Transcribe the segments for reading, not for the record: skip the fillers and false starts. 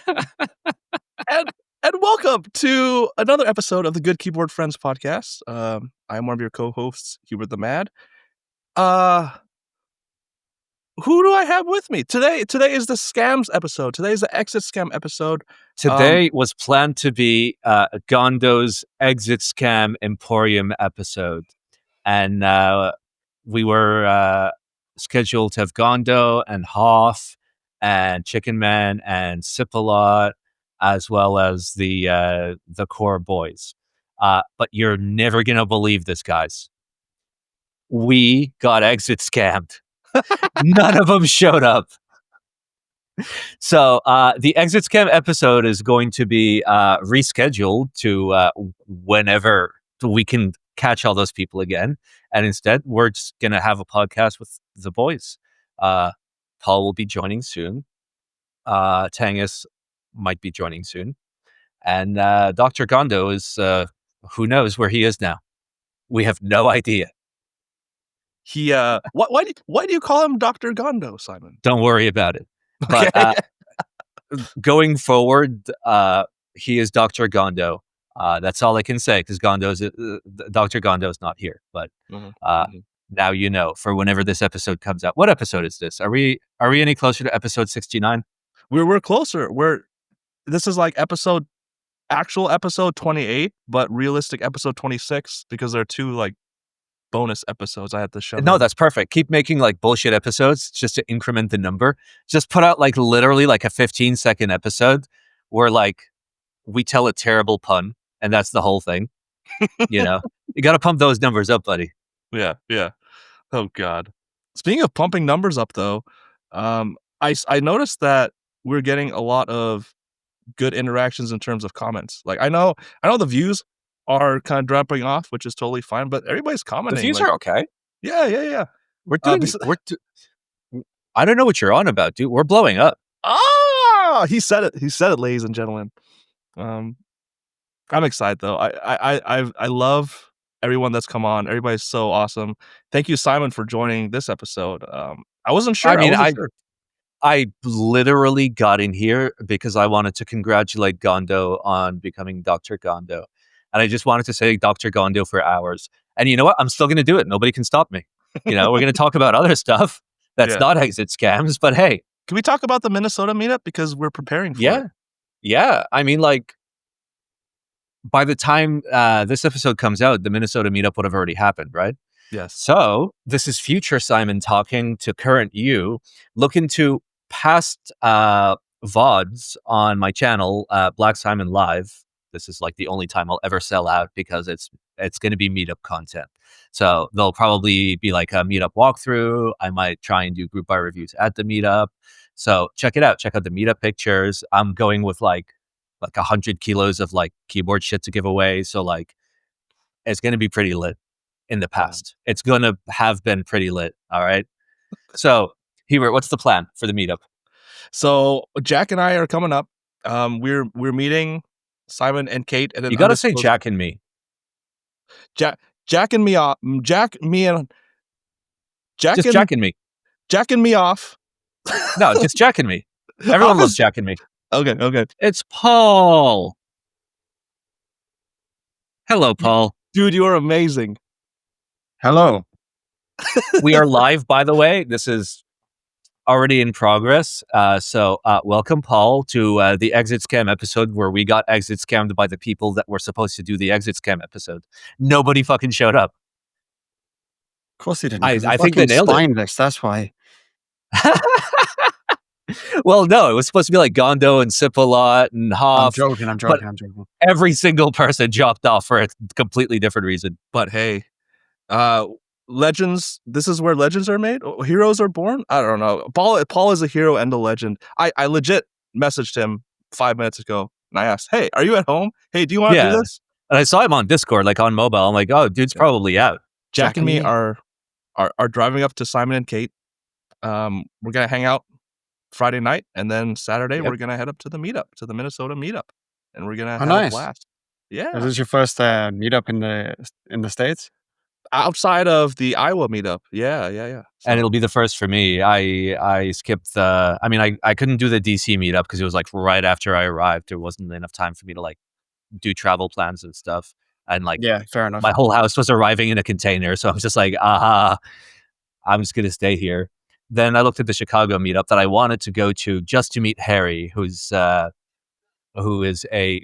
and and welcome to another episode of the Good Keyboard Friends podcast. I'm one of your co-hosts, Hubert the Mad. Who do I have with me today? Today is the scams episode. Today is the exit scam episode. Today was planned to be Gondo's exit scam Emporium episode, and we were scheduled to have Gondo and Hoff and ChickenMan and Sip-A-Lot, as well as the core boys. But you're never gonna believe this, guys. We got exit scammed. None of them showed up. So the exit scam episode is going to be rescheduled to whenever we can catch all those people again. And instead, we're just going to have a podcast with the boys. Paul will be joining soon. Tanghus might be joining soon. And Dr. Gondo is, who knows where he is now? We have no idea. He why do you call him Dr. Gondo, Simon? Don't worry about it. Okay. But going forward, he is Dr. Gondo. That's all I can say, because Dr. Gondo is not here. But now you know, for whenever this episode comes out. What episode is this? Are we any closer to episode 69? We're closer. This is like actual episode 28, but realistic episode 26, because there are two like bonus episodes I had to show. No, that's perfect. Keep making like bullshit episodes just to increment the number. Just put out like literally like a 15-second episode where like we tell a terrible pun, and that's the whole thing. You know, you got to pump those numbers up, buddy. Yeah. Oh God. Speaking of pumping numbers up, though, I noticed that we're getting a lot of good interactions in terms of comments. Like I know the views are kind of dropping off, which is totally fine, but everybody's commenting. The views are okay. Yeah. We're doing. I don't know what you're on about, dude. We're blowing up. He said it, ladies and gentlemen. I'm excited though. I love everyone that's come on. Everybody's so awesome. Thank you, Simon, for joining this episode. I wasn't sure. I literally got in here because I wanted to congratulate Gondo on becoming Dr. Gondo. And I just wanted to say Dr. Gondo for hours. And you know what? I'm still going to do it. Nobody can stop me. You know, we're going to talk about other stuff that's not exit scams. But hey. Can we talk about the Minnesota meetup? Because we're preparing for it. Yeah. I mean, like, by the time this episode comes out, the Minnesota meetup would have already happened, right? Yes. So this is future Simon talking to current you. Look into past VODs on my channel, Black Simon Live. This is like the only time I'll ever sell out, because it's going to be meetup content. So there'll probably be like a meetup walkthrough. I might try and do group buy reviews at the meetup. So check it out. Check out the meetup pictures. I'm going with like 100 kilos of like keyboard shit to give away. So like it's going to be pretty lit in the past. It's going to have been pretty lit. All right. So Hubert, what's the plan for the meetup? So Jack and I are coming up. We're meeting Simon and Kate. And you got to say Jack and me. Jack and me off. Jack and me. Jack and me off. No, just Jack and me. Everyone loves Jack and me. Okay. It's Paul. Hello, Paul. Dude, you are amazing. Hello. We are live, by the way. This is already in progress. So welcome, Paul, to the exit scam episode where we got exit scammed by the people that were supposed to do the exit scam episode. Nobody fucking showed up. Of course they didn't. I think they nailed it. That's why. Well, no, it was supposed to be like Gondo and Sip-A-Lot and Hoff. I'm joking. Every single person dropped off for a completely different reason. But hey, legends, this is where legends are made? Heroes are born? I don't know. Paul is a hero and a legend. I legit messaged him 5 minutes ago and I asked, hey, are you at home? Hey, do you want to do this? And I saw him on Discord, like on mobile. I'm like, oh, dude's probably out. Jack and me are driving up to Simon and Kate. We're going to hang out Friday night, and then Saturday we're going to head up to the meetup, to the Minnesota meetup. And we're going to have a blast. Yeah. Is this your first meetup in the States? outside of the Iowa meetup. Yeah. And So, it'll be the first for me. I skipped the. I mean, I couldn't do the DC meetup because it was like right after I arrived. There wasn't enough time for me to like do travel plans and stuff. And like Yeah, fair enough. my whole house was arriving in a container, so I was just like, aha, I'm just gonna stay here. Then I looked at the Chicago meetup that I wanted to go to just to meet Harry, who is a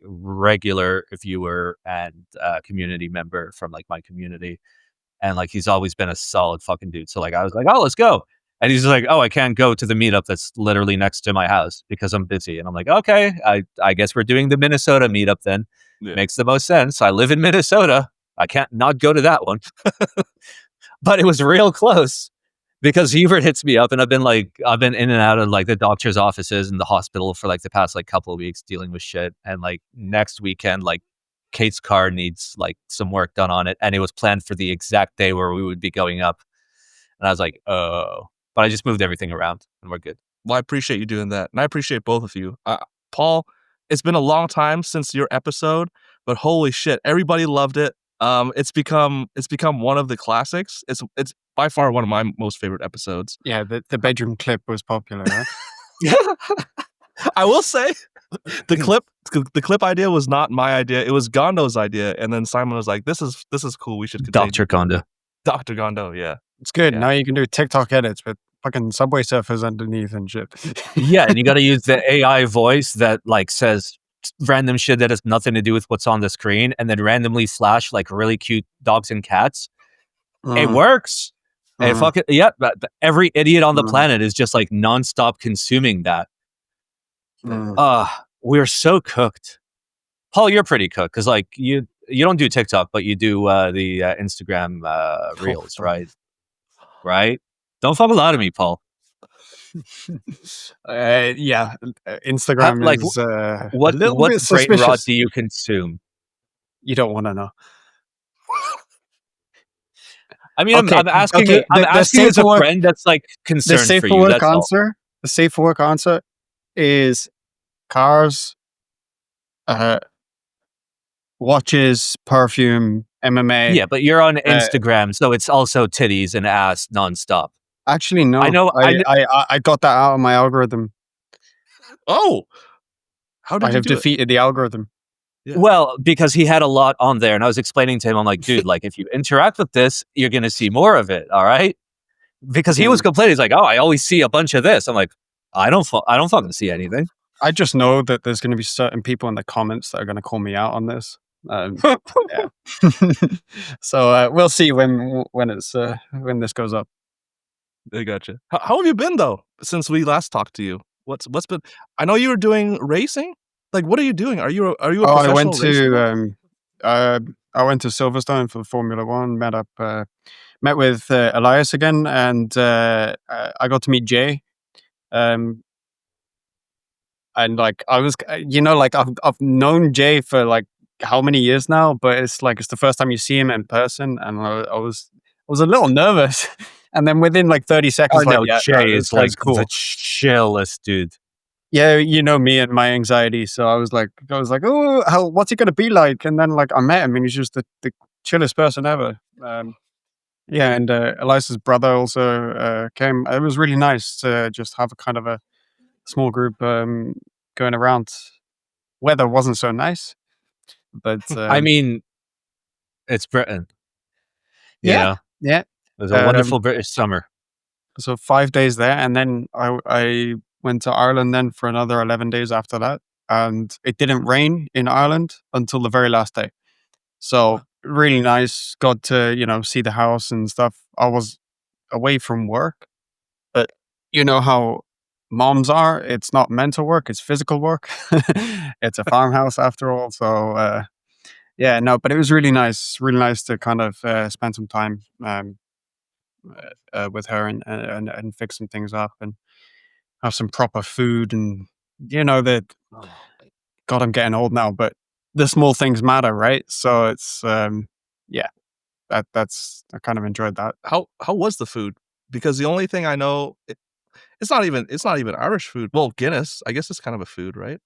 regular viewer and community member from like my community, and like he's always been a solid fucking dude. So like I was like, oh, let's go. And he's just like, oh, I can't go to the meetup that's literally next to my house because I'm busy. And I'm like, okay, I guess we're doing the Minnesota meetup then. yeah. Makes the most sense. I live in Minnesota. I can't not go to that one. But it was real close because Hubert hits me up, and I've been in and out of like the doctor's offices and the hospital for like the past like couple of weeks dealing with shit. And like next weekend, like Kate's car needs like some work done on it, and it was planned for the exact day where we would be going up. And I was like, oh, but I just moved everything around, and we're good. Well, I appreciate you doing that, and I appreciate both of you. Paul, it's been a long time since your episode, but holy shit, everybody loved it. It's become one of the classics. It's by far one of my most favorite episodes. Yeah, the bedroom clip was popular, right? I will say the clip idea was not my idea. It was Gondo's idea, and then Simon was like, "This is cool. We should continue." Dr. Kondo. Dr. Gondo, yeah. It's good. Yeah. Now you can do TikTok edits with fucking Subway Surfers underneath and shit. Yeah, and you got to use the AI voice that like says random shit that has nothing to do with what's on the screen, and then randomly flash like really cute dogs and cats. It works. And fuck it, yeah. But every idiot on the planet is just like nonstop consuming that. We're so cooked. Paul, you're pretty cooked because like you don't do TikTok, but you do the Instagram reels, right? Right? Don't fuck a lot of me, Paul. Yeah, Instagram Like, is what a little what bit brain rot suspicious. do you consume? You don't want to know. I mean, Okay, I'm asking okay, you. I'm the asking you as safe a work- friend that's like The concerned safe for for you. work That's all. answer. The safe for work answer is cars, watches, perfume, MMA. Yeah, but you're on Instagram, so it's also titties and ass nonstop. Actually, no. I know. I got that out of my algorithm. Oh, how did I you have do it? defeated the algorithm. Yeah. Well, because he had a lot on there, and I was explaining to him, I'm like, dude, like if you interact with this, you're gonna see more of it. All right? Because he was complaining. He's like, oh, I always see a bunch of this. I'm like, I don't fucking see anything. I just know that there's going to be certain people in the comments that are going to call me out on this. Yeah. So we'll see when this goes up. I gotcha. How have you been though since we last talked to you? What's been? I know you were doing racing. Like, what are you doing? Are you a professional I went racer? I went to Silverstone for Formula One. Met with Elias again, and I got to meet Jay. And like I was, like I've known Jay for like how many years now, but it's the first time you see him in person, and I was a little nervous. And then within like 30 seconds, Jay is like cool. the chillest dude. Yeah, you know me and my anxiety, so I was like, oh, what's he gonna be like? And then like I met him, and he's just the chillest person ever. Yeah, and Elias's brother also came. It was really nice to just have a kind of a small group going around. Weather wasn't so nice, but I mean, it's Britain. yeah. It was a wonderful British summer. So 5 days there, and then I went to Ireland then for another 11 days after that, and it didn't rain in Ireland until the very last day. So really nice. Got to see the house and stuff. I was away from work, but you know how moms are. It's not mental work; it's physical work. It's a farmhouse after all. So yeah, no, but it was really nice. Really nice to kind of spend some time with her and fix some things up and have some proper food. And that, God, I'm getting old now, but the small things matter, right? So it's yeah, that's I kind of enjoyed that. How was the food? Because the only thing I know, it's not even Irish food. Well, Guinness, I guess it's kind of a food, right?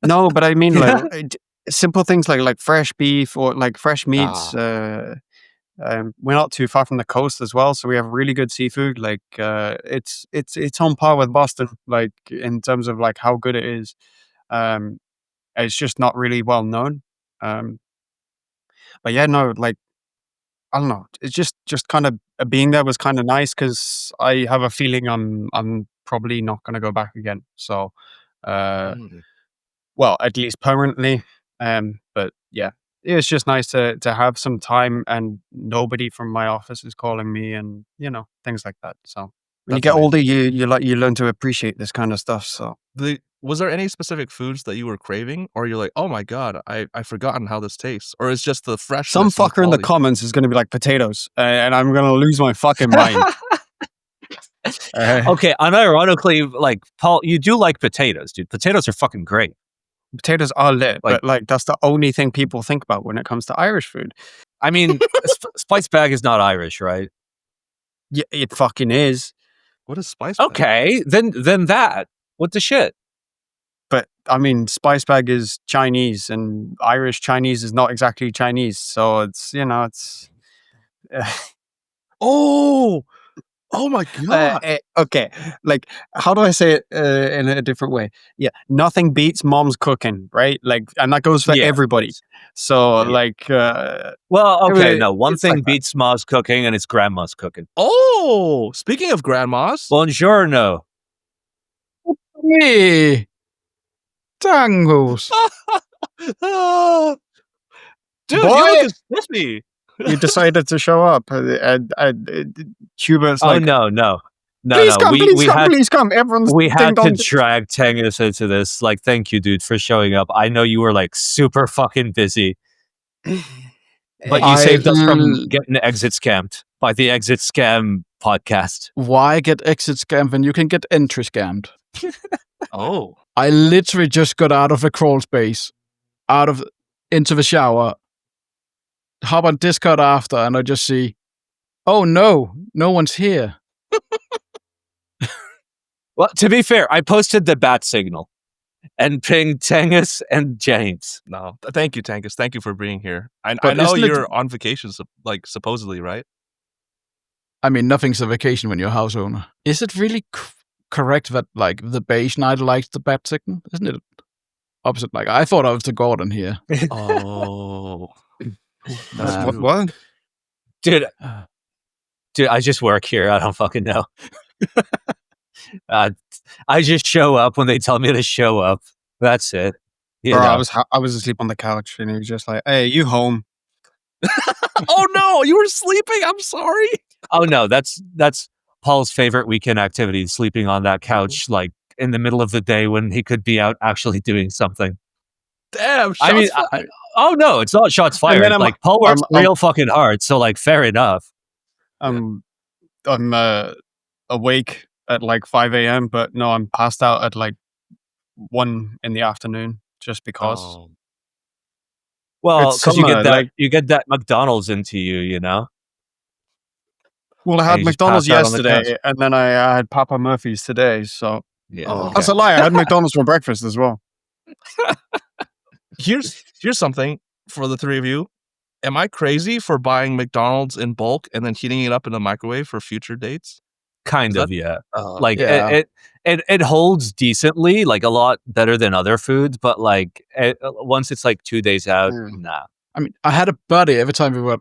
No, but I mean like simple things like fresh beef or like fresh meats. We're not too far from the coast as well, so we have really good seafood. Like it's on par with Boston, like in terms of like how good it is. It's just not really well known. But yeah, no, like I don't know. It's just kind of being there was kind of nice because I have a feeling I'm probably not going to go back again. So, well, at least permanently. But yeah, it's just nice to have some time and nobody from my office is calling me and things like that. So when you That's get older, amazing. you learn to appreciate this kind of stuff. So Was there any specific foods that you were craving, or you're like, oh my god, I've forgotten how this tastes, or it's just the freshness? some and the fucker in the quality? comments is going to be like potatoes, and I'm going to lose my fucking mind. Okay, unironically, like Paul, you do like potatoes, dude. Potatoes are fucking great. Potatoes are lit, Like- but like that's the only thing people think about when it comes to Irish food. I mean, spice bag is not Irish, right? Yeah, it fucking is. What is spice? bag? Okay, then that. What the shit? But I mean, spice bag is Chinese, and Irish Chinese is not exactly Chinese. So it's it's. Oh my god! Okay, like how do I say it in a different way? Yeah, nothing beats mom's cooking, right? Like, and that goes for Yeah, everybody. So Yeah. like, Well, okay, it- no. One it's thing like that. beats mom's cooking, and it's grandma's cooking. Oh, speaking of grandmas, Buongiorno. Hey, Tanghus. Ah, dude, Boy! you look spiffy. You decided to show up, and Hubert's Oh like, no. please come, please come. Everyone's We had to ding-dong. drag Tanghus into this. Like, thank you, dude, for showing up. I know you were like super fucking busy, but you saved us from getting exit scammed by the Exit Scam podcast. Why get exit scammed when you can get entry scammed? Oh, I literally just got out of a crawl space, into the shower, hop on Discord after, and I just see, oh no one's here. Well, to be fair, I posted the bat signal and pinged Tanghus and James. no. Thank you, Tankus. Thank you for being here. I But know isn't it- you're on vacation, like supposedly, right? I mean, nothing's a vacation when you're a house owner. Is it really correct that like the beige knight likes the bat signal? Isn't it opposite? Like I thought I was the Gordon here. Oh, that's Man. true. What? Dude, I just work here. I don't fucking know. I just show up when they tell me to show up. That's it. You Bro, know. I was asleep on the couch, and he was just like, "Hey, you home?" Oh no, you were sleeping. I'm sorry. Oh no, that's Paul's favorite weekend activity, sleeping on that couch like in the middle of the day when he could be out actually doing something. Damn. I mean, shots fired. oh no, it's not shots And fired. then Like Paul works I'm- real fucking hard, so like fair enough. I'm awake at like 5 a.m., but no, I'm passed out at like 1 in the afternoon just because. Oh. Well, It's because you summer, get that like- you get that McDonald's into you, you know. Well, I And had you just McDonald's passed out on the yesterday, and then I had Papa Murphy's today. So Yeah. Oh, that's a lie. I had McDonald's for breakfast as well. Here's something for the three of you. Am I crazy for buying McDonald's in bulk and then heating it up in the microwave for future dates? Kind Is of, that- yeah. Uh, Like Yeah. it holds decently, like a lot better than other foods, but like once it's like 2 days out, nah. I mean, I had a buddy every time we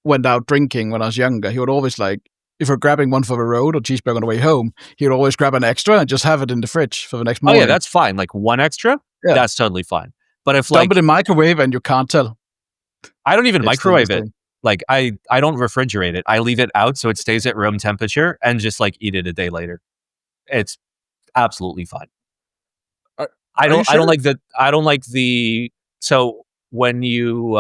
went out drinking when I was younger. He would always like, if we're grabbing one for the road or cheeseburger on the way home, he would always grab an extra and just have it in the fridge for the next Oh morning. yeah, that's fine. Like one extra, Yeah. that's totally fine. But if Dump like it in microwave and you can't tell. I don't even It's still microwave the it. same. Like I don't refrigerate it. I leave it out so it stays at room temperature and just like eat it a day later. It's absolutely fine. Are I you don't sure? like the so when you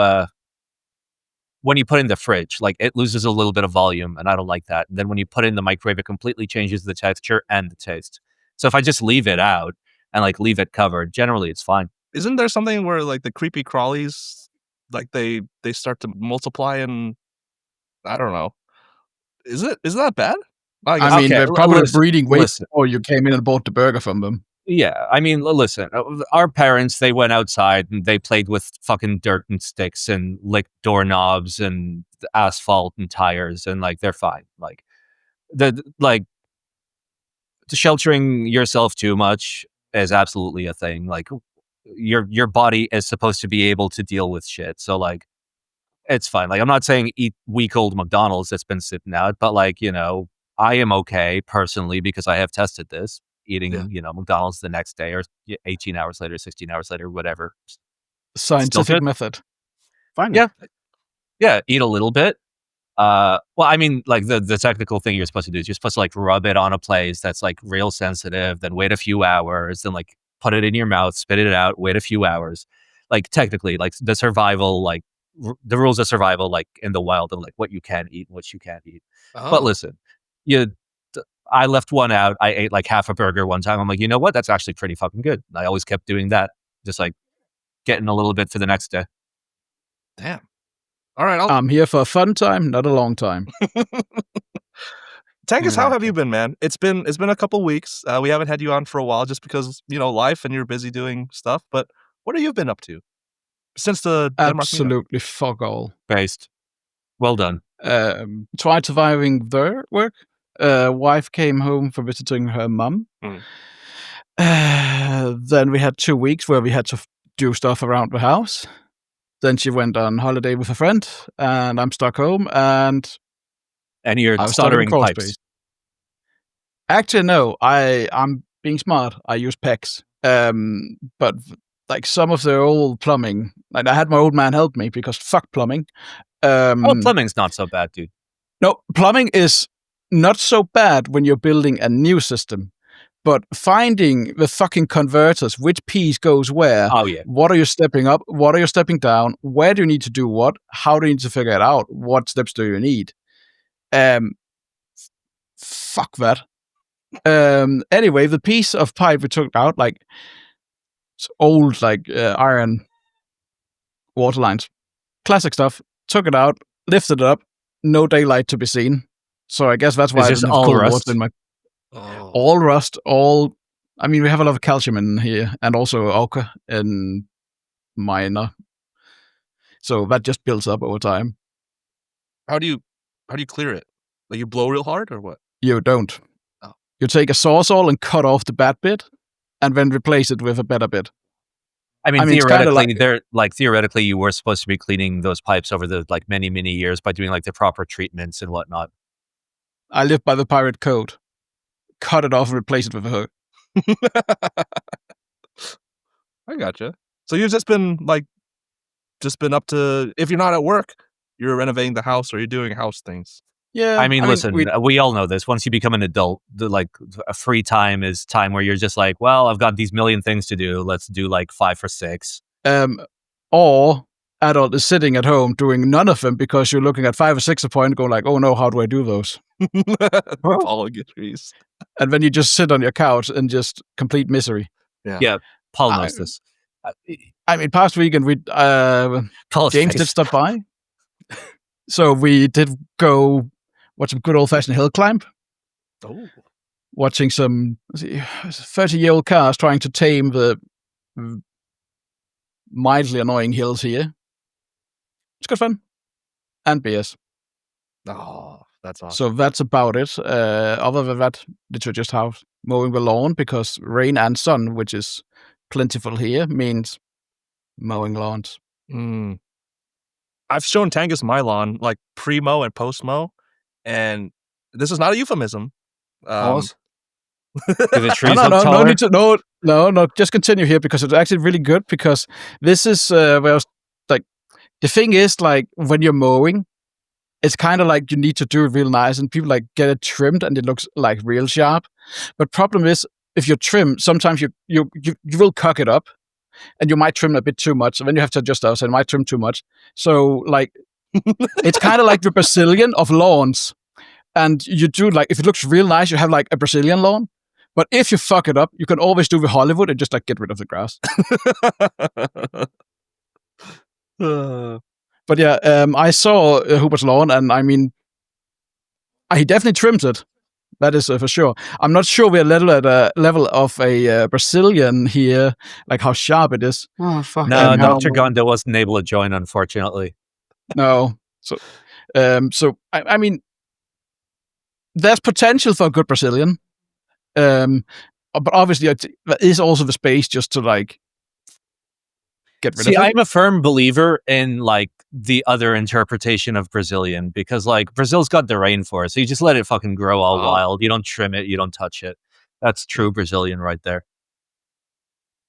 put in the fridge, like it loses a little bit of volume and I don't like that. Then when you put it in the microwave, it completely changes the texture and the taste. So if I just leave it out and like leave it covered, generally it's fine. Isn't there something where like the creepy crawlies, like they start to multiply and I don't know. Is that bad? I mean, Okay, they're probably listen, breeding way listen. before you came in and bought the burger from them. Yeah, I mean, listen, our parents, they went outside and they played with fucking dirt and sticks and licked doorknobs and asphalt and tires, and like they're fine. Like like sheltering yourself too much is absolutely a thing. Like your body is supposed to be able to deal with shit. So like it's fine. Like I'm not saying eat week old McDonald's that's been sitting out, but like, I am okay personally because I have tested this. Eating, McDonald's the next day or 18 hours later, 16 hours later, whatever. Scientific method. Fine. Yeah, eat a little bit. Well, I mean, like the technical thing you're supposed to do is you're supposed to like rub it on a place that's like real sensitive, then wait a few hours, then like put it in your mouth, spit it out, wait a few hours. Like technically, like the survival, like the rules of survival, like in the wild, and like what you can eat and what you can't eat. Oh. But listen, I left one out. I ate like half a burger one time. I'm like, you know what? That's actually pretty fucking good. And I always kept doing that, just like getting a little bit for the next day. Damn. All right. I'm here for a fun time, not a long time. Tanghus, how have you been, man? It's been a couple weeks. We haven't had you on for a while just because, life and you're busy doing stuff. But what have you been up to since the Denmark meetup? Absolutely fuck all. Based. Well done. Tried surviving their work. Wife came home for visiting her mum. Then we had 2 weeks where we had to do stuff around the house. Then she went on holiday with a friend, and I'm stuck home. And you're soldering pipes. Actually, no. I'm being smart. I use PEX. But like some of the old plumbing, like I had my old man help me because fuck plumbing. Plumbing's not so bad, dude. No, plumbing is not so bad when you're building a new system, but finding the fucking converters, which piece goes where, what are you stepping up, what are you stepping down, where do you need to do what, how do you need to figure it out, what steps do you need? Fuck that. Anyway, the piece of pipe we took out, like it's old, like iron water lines, classic stuff, took it out, lifted it up, no daylight to be seen. So I guess that's why it's just all rust. All rust, all. I mean, we have a lot of calcium in here, and also ochre in minor. So that just builds up over time. How do you clear it? Like you blow real hard or what? You don't. Oh. You take a sawzall and cut off the bad bit, and then replace it with a better bit. I mean theoretically, you were supposed to be cleaning those pipes over the like many, many years by doing like the proper treatments and whatnot. I live by the pirate code. Cut it off and replace it with a hook. I gotcha. So you've just been up to, if you're not at work, you're renovating the house or you're doing house things. Yeah. I mean, listen, we all know this. Once you become an adult, a free time is time where you're just like, well, I've got these million things to do. Let's do like 5 or 6. Or adult is sitting at home doing none of them because you're looking at 5 or 6 a point and go like, oh no, how do I do those? Paul agrees. And then you just sit on your couch and just complete misery. Yeah, Paul knows this. I mean, past weekend, James did stop by. So we did go watch some good old-fashioned hill climb. Oh. Watching some 30-year-old cars trying to tame the mildly annoying hills here. It's good fun. And beers. Oh, that's awesome. So that's about it. Other than that, literally just house mowing the lawn because rain and sun, which is plentiful here, means mowing lawns. I've shown Tanghus my lawn, like pre-mow and post-mow, and this is not a euphemism. Pause. Do the trees look taller? No need to, no, just continue here because it's actually really good because this is where I was, like, the thing is, like, when you're mowing, it's kind of like you need to do it real nice and people like get it trimmed and it looks like real sharp. But problem is, if you trim, sometimes you will cock it up and you might trim a bit too much. And then you have to adjust those and might trim too much. So like, it's kind of like the Brazilian of lawns. And you do like, if it looks real nice, you have like a Brazilian lawn. But if you fuck it up, you can always do the Hollywood and just like get rid of the grass. But yeah, I saw Hubert's lawn, and I mean, he definitely trims it. That is for sure. I'm not sure we're at a level of a Brazilian here, like how sharp it is. Oh, fuck. No, how- Dr. Gonda wasn't able to join, unfortunately. No. So, I mean, there's potential for a good Brazilian. But obviously, there is also the space just to like get rid See, of it. I'm a firm believer in like the other interpretation of Brazilian because like Brazil's got the rainforest, so you just let it fucking grow all wild. You don't trim it, you don't touch it. That's true Brazilian right there.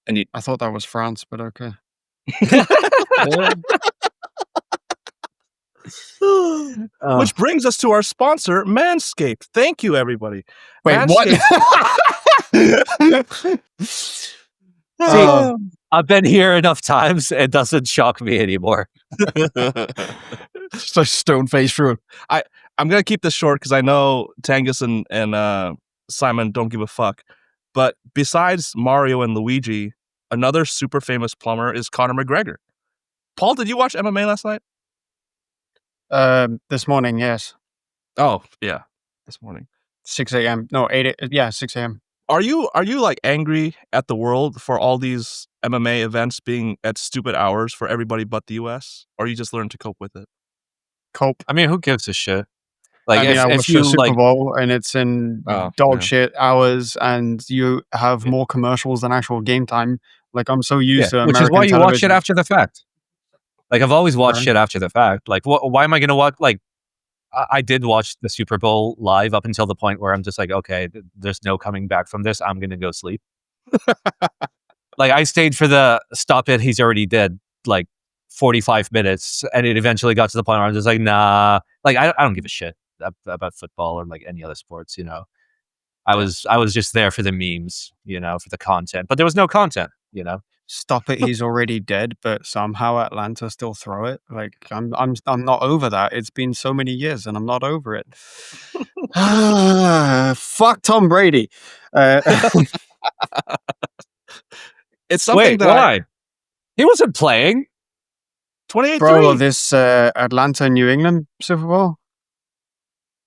And I thought that was France, but okay. Which brings us to our sponsor, Manscaped. Thank you, everybody. Wait, Manscaped- See, I've been here enough times; it doesn't shock me anymore. Just like stone face through it. I'm gonna keep this short because I know Tanghus and Simon don't give a fuck. But besides Mario and Luigi, another super famous plumber is Conor McGregor. Paul, did you watch MMA last night? This morning, yes. Oh, yeah. This morning. 6 a.m. No, 8 yeah, 6 a.m. Are you like angry at the world for all these MMA events being at stupid hours for everybody but the US? Or you just learn to cope with it? Cope. I mean, who gives a shit? Like, I mean, I if watched you the Super like, Bowl and it's in Oh, dog yeah. shit hours, and you have more commercials than actual game time. Like, I'm so used to which American is why you television. watch it after the fact. Like, I've always watched Right. shit after the fact. Like, why am I going to watch? Like, I did watch the Super Bowl live up until the point where I'm just like, okay, there's no coming back from this. I'm going to go sleep. Like, I stayed for the stop it. He's already dead. Like 45 minutes, and it eventually got to the point where I'm just like, nah. Like, I don't give a shit about football or like any other sports. You know, I was just there for the memes. You know, for the content, but there was no content. You know. Stop it, he's already dead, but somehow Atlanta still throw it. Like, I'm not over that. It's been so many years and I'm not over it. Fuck Tom Brady. It's something Wait, that why? He wasn't playing. 28-3. Bro, this Atlanta New England Super Bowl,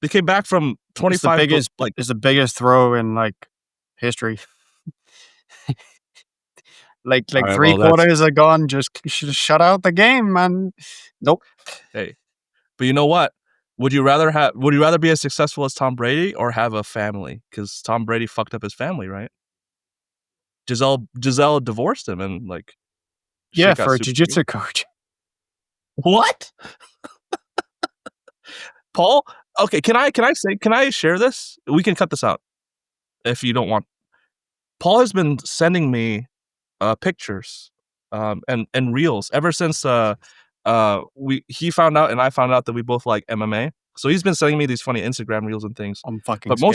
They came back from it's 25 the biggest throw in like history. like All right, three well, that's- quarters are gone. Just shut out the game, man. Nope. Hey, but you know what? Would you rather be as successful as Tom Brady or have a family? Because Tom Brady fucked up his family, right? Giselle divorced him and like Yeah, shit got for a super jiu-jitsu coach. What? Paul? Okay, can I share this? We can cut this out if you don't want. Paul has been sending me pictures and reels ever since he found out and I found out that we both like MMA. So he's been sending me these funny Instagram reels and things. I'm fucking But scared.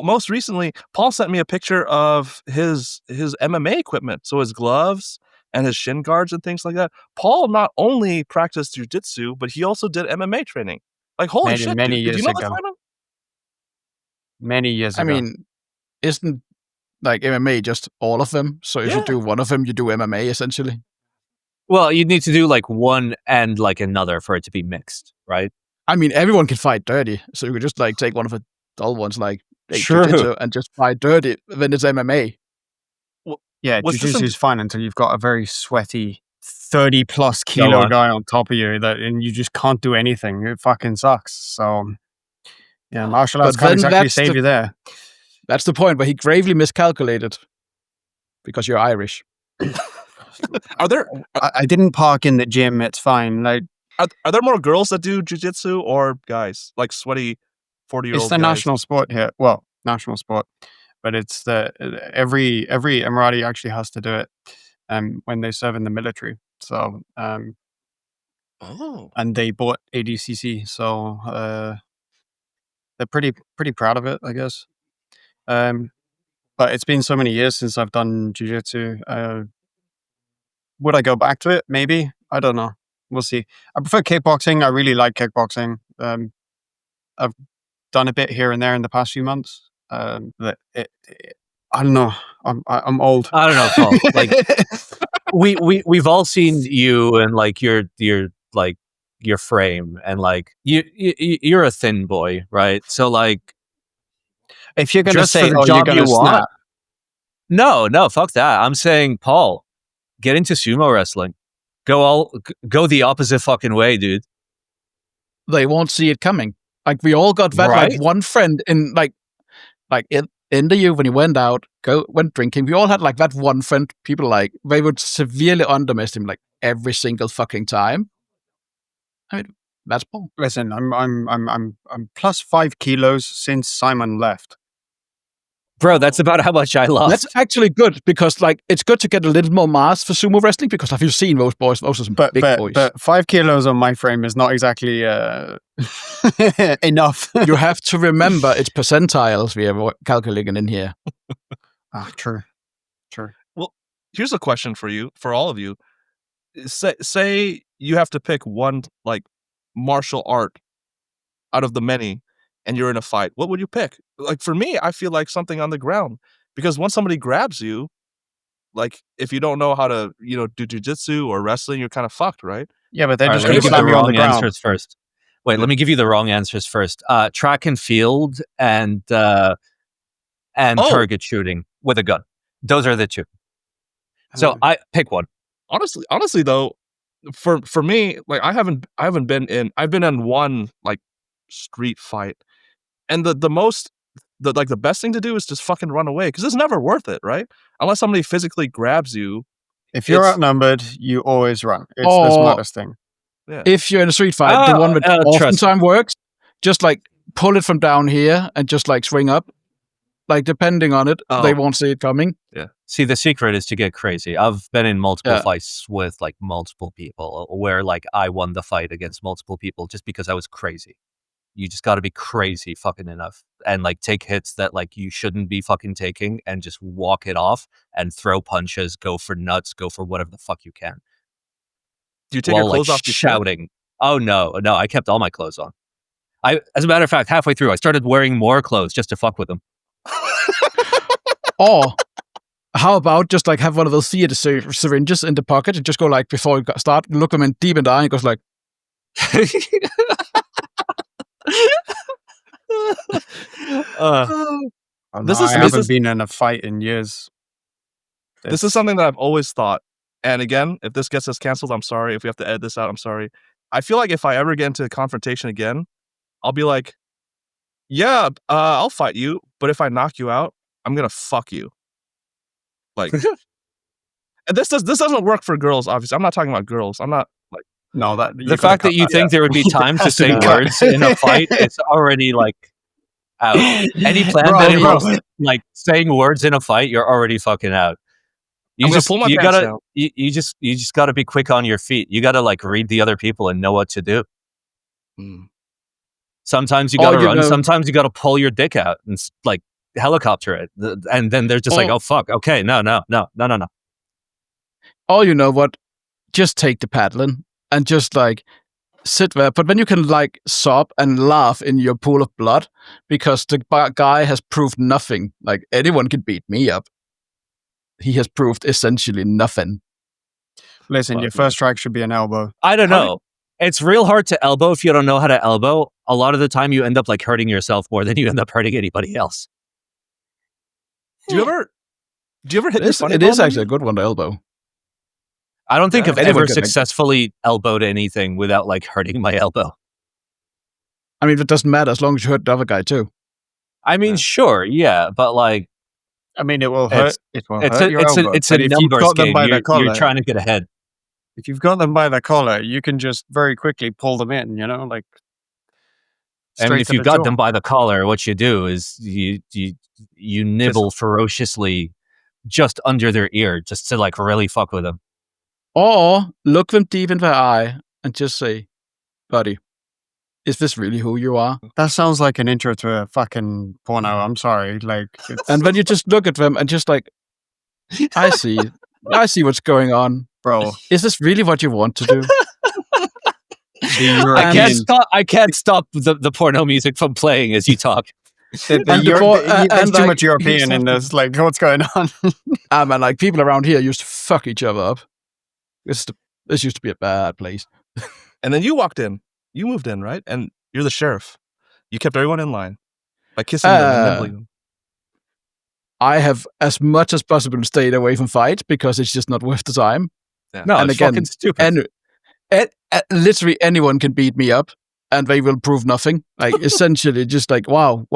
most recently, Paul sent me a picture of his MMA equipment. So his gloves and his shin guards and things like that. Paul not only practiced jiu-jitsu, but he also did MMA training. Like, holy shit, many dude. Did you years know that, ago. Simon? Many years I ago. mean, isn't like MMA just all of them? So if you do one of them, you do MMA essentially. Well, you need to do like one and like another for it to be mixed, right? I mean, everyone can fight dirty, so you could just like take one of the dull ones, like Sure. jiu-jitsu, and just fight dirty. Then it's MMA. Yeah, Was this jiu-jitsu is fine until you've got a very sweaty 30 plus Go kilo on. guy on top of you and you just can't do anything. It fucking sucks. So yeah, martial arts But can't then exactly that's save the- you there. That's the point, but he gravely miscalculated because you're Irish. Are there I didn't park in the gym. It's fine. Like, are there more girls that do jiu-jitsu or guys? Like sweaty 40-year-old it's the guys? national sport here. Well, national sport, but it's every Emirati actually has to do it when they serve in the military. So Oh. and they bought ADCC, so they're pretty proud of it, I guess. But it's been so many years since I've done jiu-jitsu. Would I go back to it? Maybe. I don't know. We'll see. I prefer kickboxing. I really like kickboxing. I've done a bit here and there in the past few months. I don't know. I'm old. I don't know, Paul. Like we've all seen you and like your like your frame and like you're a thin boy, right? So like, If you're gonna just say, for the "Oh, you're job gonna you want, snap," no, fuck that. I'm saying, Paul, get into sumo wrestling. Go the opposite fucking way, dude. They won't see it coming. Like we all got that Right? like one friend in like in the year when you went drinking, we all had like that one friend. People like they would severely underestimate like every single fucking time. I mean, that's Paul. listen, I'm plus 5 kilos since Simon left. Bro, that's about how much I lost. That's actually good because like it's good to get a little more mass for sumo wrestling because have you seen those boys? Those are some big boys. But 5 kilos on my frame is not exactly enough. You have to remember it's percentiles we are calculating in here. True. Well, here's a question for all of you. Say you have to pick one like martial art out of the many, and you're in a fight. What would you pick? Like for me, I feel like something on the ground because once somebody grabs you, like if you don't know how to do jiu-jitsu or wrestling, you're kind of fucked, right? Yeah, but they're All just right, let going me to give slam the you on the wrong ground. answers first. Wait, let me give you the wrong answers first. Track and field and target shooting with a gun. Those are the two. So I pick one. Honestly though, for me, like I've been in one like street fight, and the best thing to do is just fucking run away because it's never worth it, right? Unless somebody physically grabs you. If you're outnumbered, you always run. It's the smartest thing. Yeah. If you're in a street fight, the one that oftentimes works, just like pull it from down here and just like swing up. Like depending on it, they won't see it coming. Yeah. See, the secret is to get crazy. I've been in multiple fights with like multiple people where like I won the fight against multiple people just because I was crazy. You just got to be crazy fucking enough and like take hits that like you shouldn't be fucking taking and just walk it off and throw punches, go for nuts, go for whatever the fuck you can. Do you take your clothes off shouting? Oh no, I kept all my clothes on. As a matter of fact, halfway through, I started wearing more clothes just to fuck with them. Or how about just like have one of those theater syringes in the pocket and just go like before you start, look them in deep in the eye and goes like. I haven't been in a fight in years. This is something that I've always thought. And again, if this gets us canceled, I'm sorry. If we have to edit this out, I'm sorry. I feel like if I ever get into a confrontation again, I'll be like, yeah, I'll fight you. But if I knock you out, I'm going to fuck you. Like, and this doesn't work for girls, obviously. I'm not talking about girls. I'm not like. No, that the fact that you think there would be time to say words in a fight, it's already like out. Any plan that involves like saying words in a fight, you're already fucking out. You just gotta be quick on your feet. You gotta like read the other people and know what to do. Sometimes you gotta run. Sometimes you gotta pull your dick out and like helicopter it, and then they're just like, "Oh fuck, okay, no." Oh, you know what? Just take the paddling and just like sit there. But then you can like sob and laugh in your pool of blood because the guy has proved nothing. Like anyone can beat me up. He has proved essentially nothing. Listen, your first strike should be an elbow. I don't know. It's real hard to elbow if you don't know how to elbow. A lot of the time you end up like hurting yourself more than you end up hurting anybody else. Do you ever hit this? It is actually a good one to elbow. I don't think I've ever successfully elbowed anything without like hurting my elbow. I mean, it doesn't matter as long as you hurt the other guy too. I mean, sure, yeah, but like, I mean, it will hurt. It will hurt your elbow. It's a numbers game. You're trying to get ahead. If you've got them by the collar, you can just very quickly pull them in. You know, like. I mean, if you've got them by the collar, what you do is you nibble ferociously just under their ear, just to like really fuck with them. Or look them deep in their eye and just say, "Buddy, is this really who you are?" That sounds like an intro to a fucking porno. I'm sorry. Like, and then you just look at them and just like, I see what's going on, bro. Is this really what you want to do? I can't stop the porno music from playing as you talk. There's too much European in this. Like, what's going on? Man, like people around here used to fuck each other up. This used to be a bad place. And then you walked in. You moved in, right? And you're the sheriff. You kept everyone in line by kissing them and nibbling them. I have, as much as possible, stayed away from fights because it's just not worth the time. Yeah. No, And it's again, fucking stupid. Literally anyone can beat me up, and they will prove nothing. Like essentially, just like wow.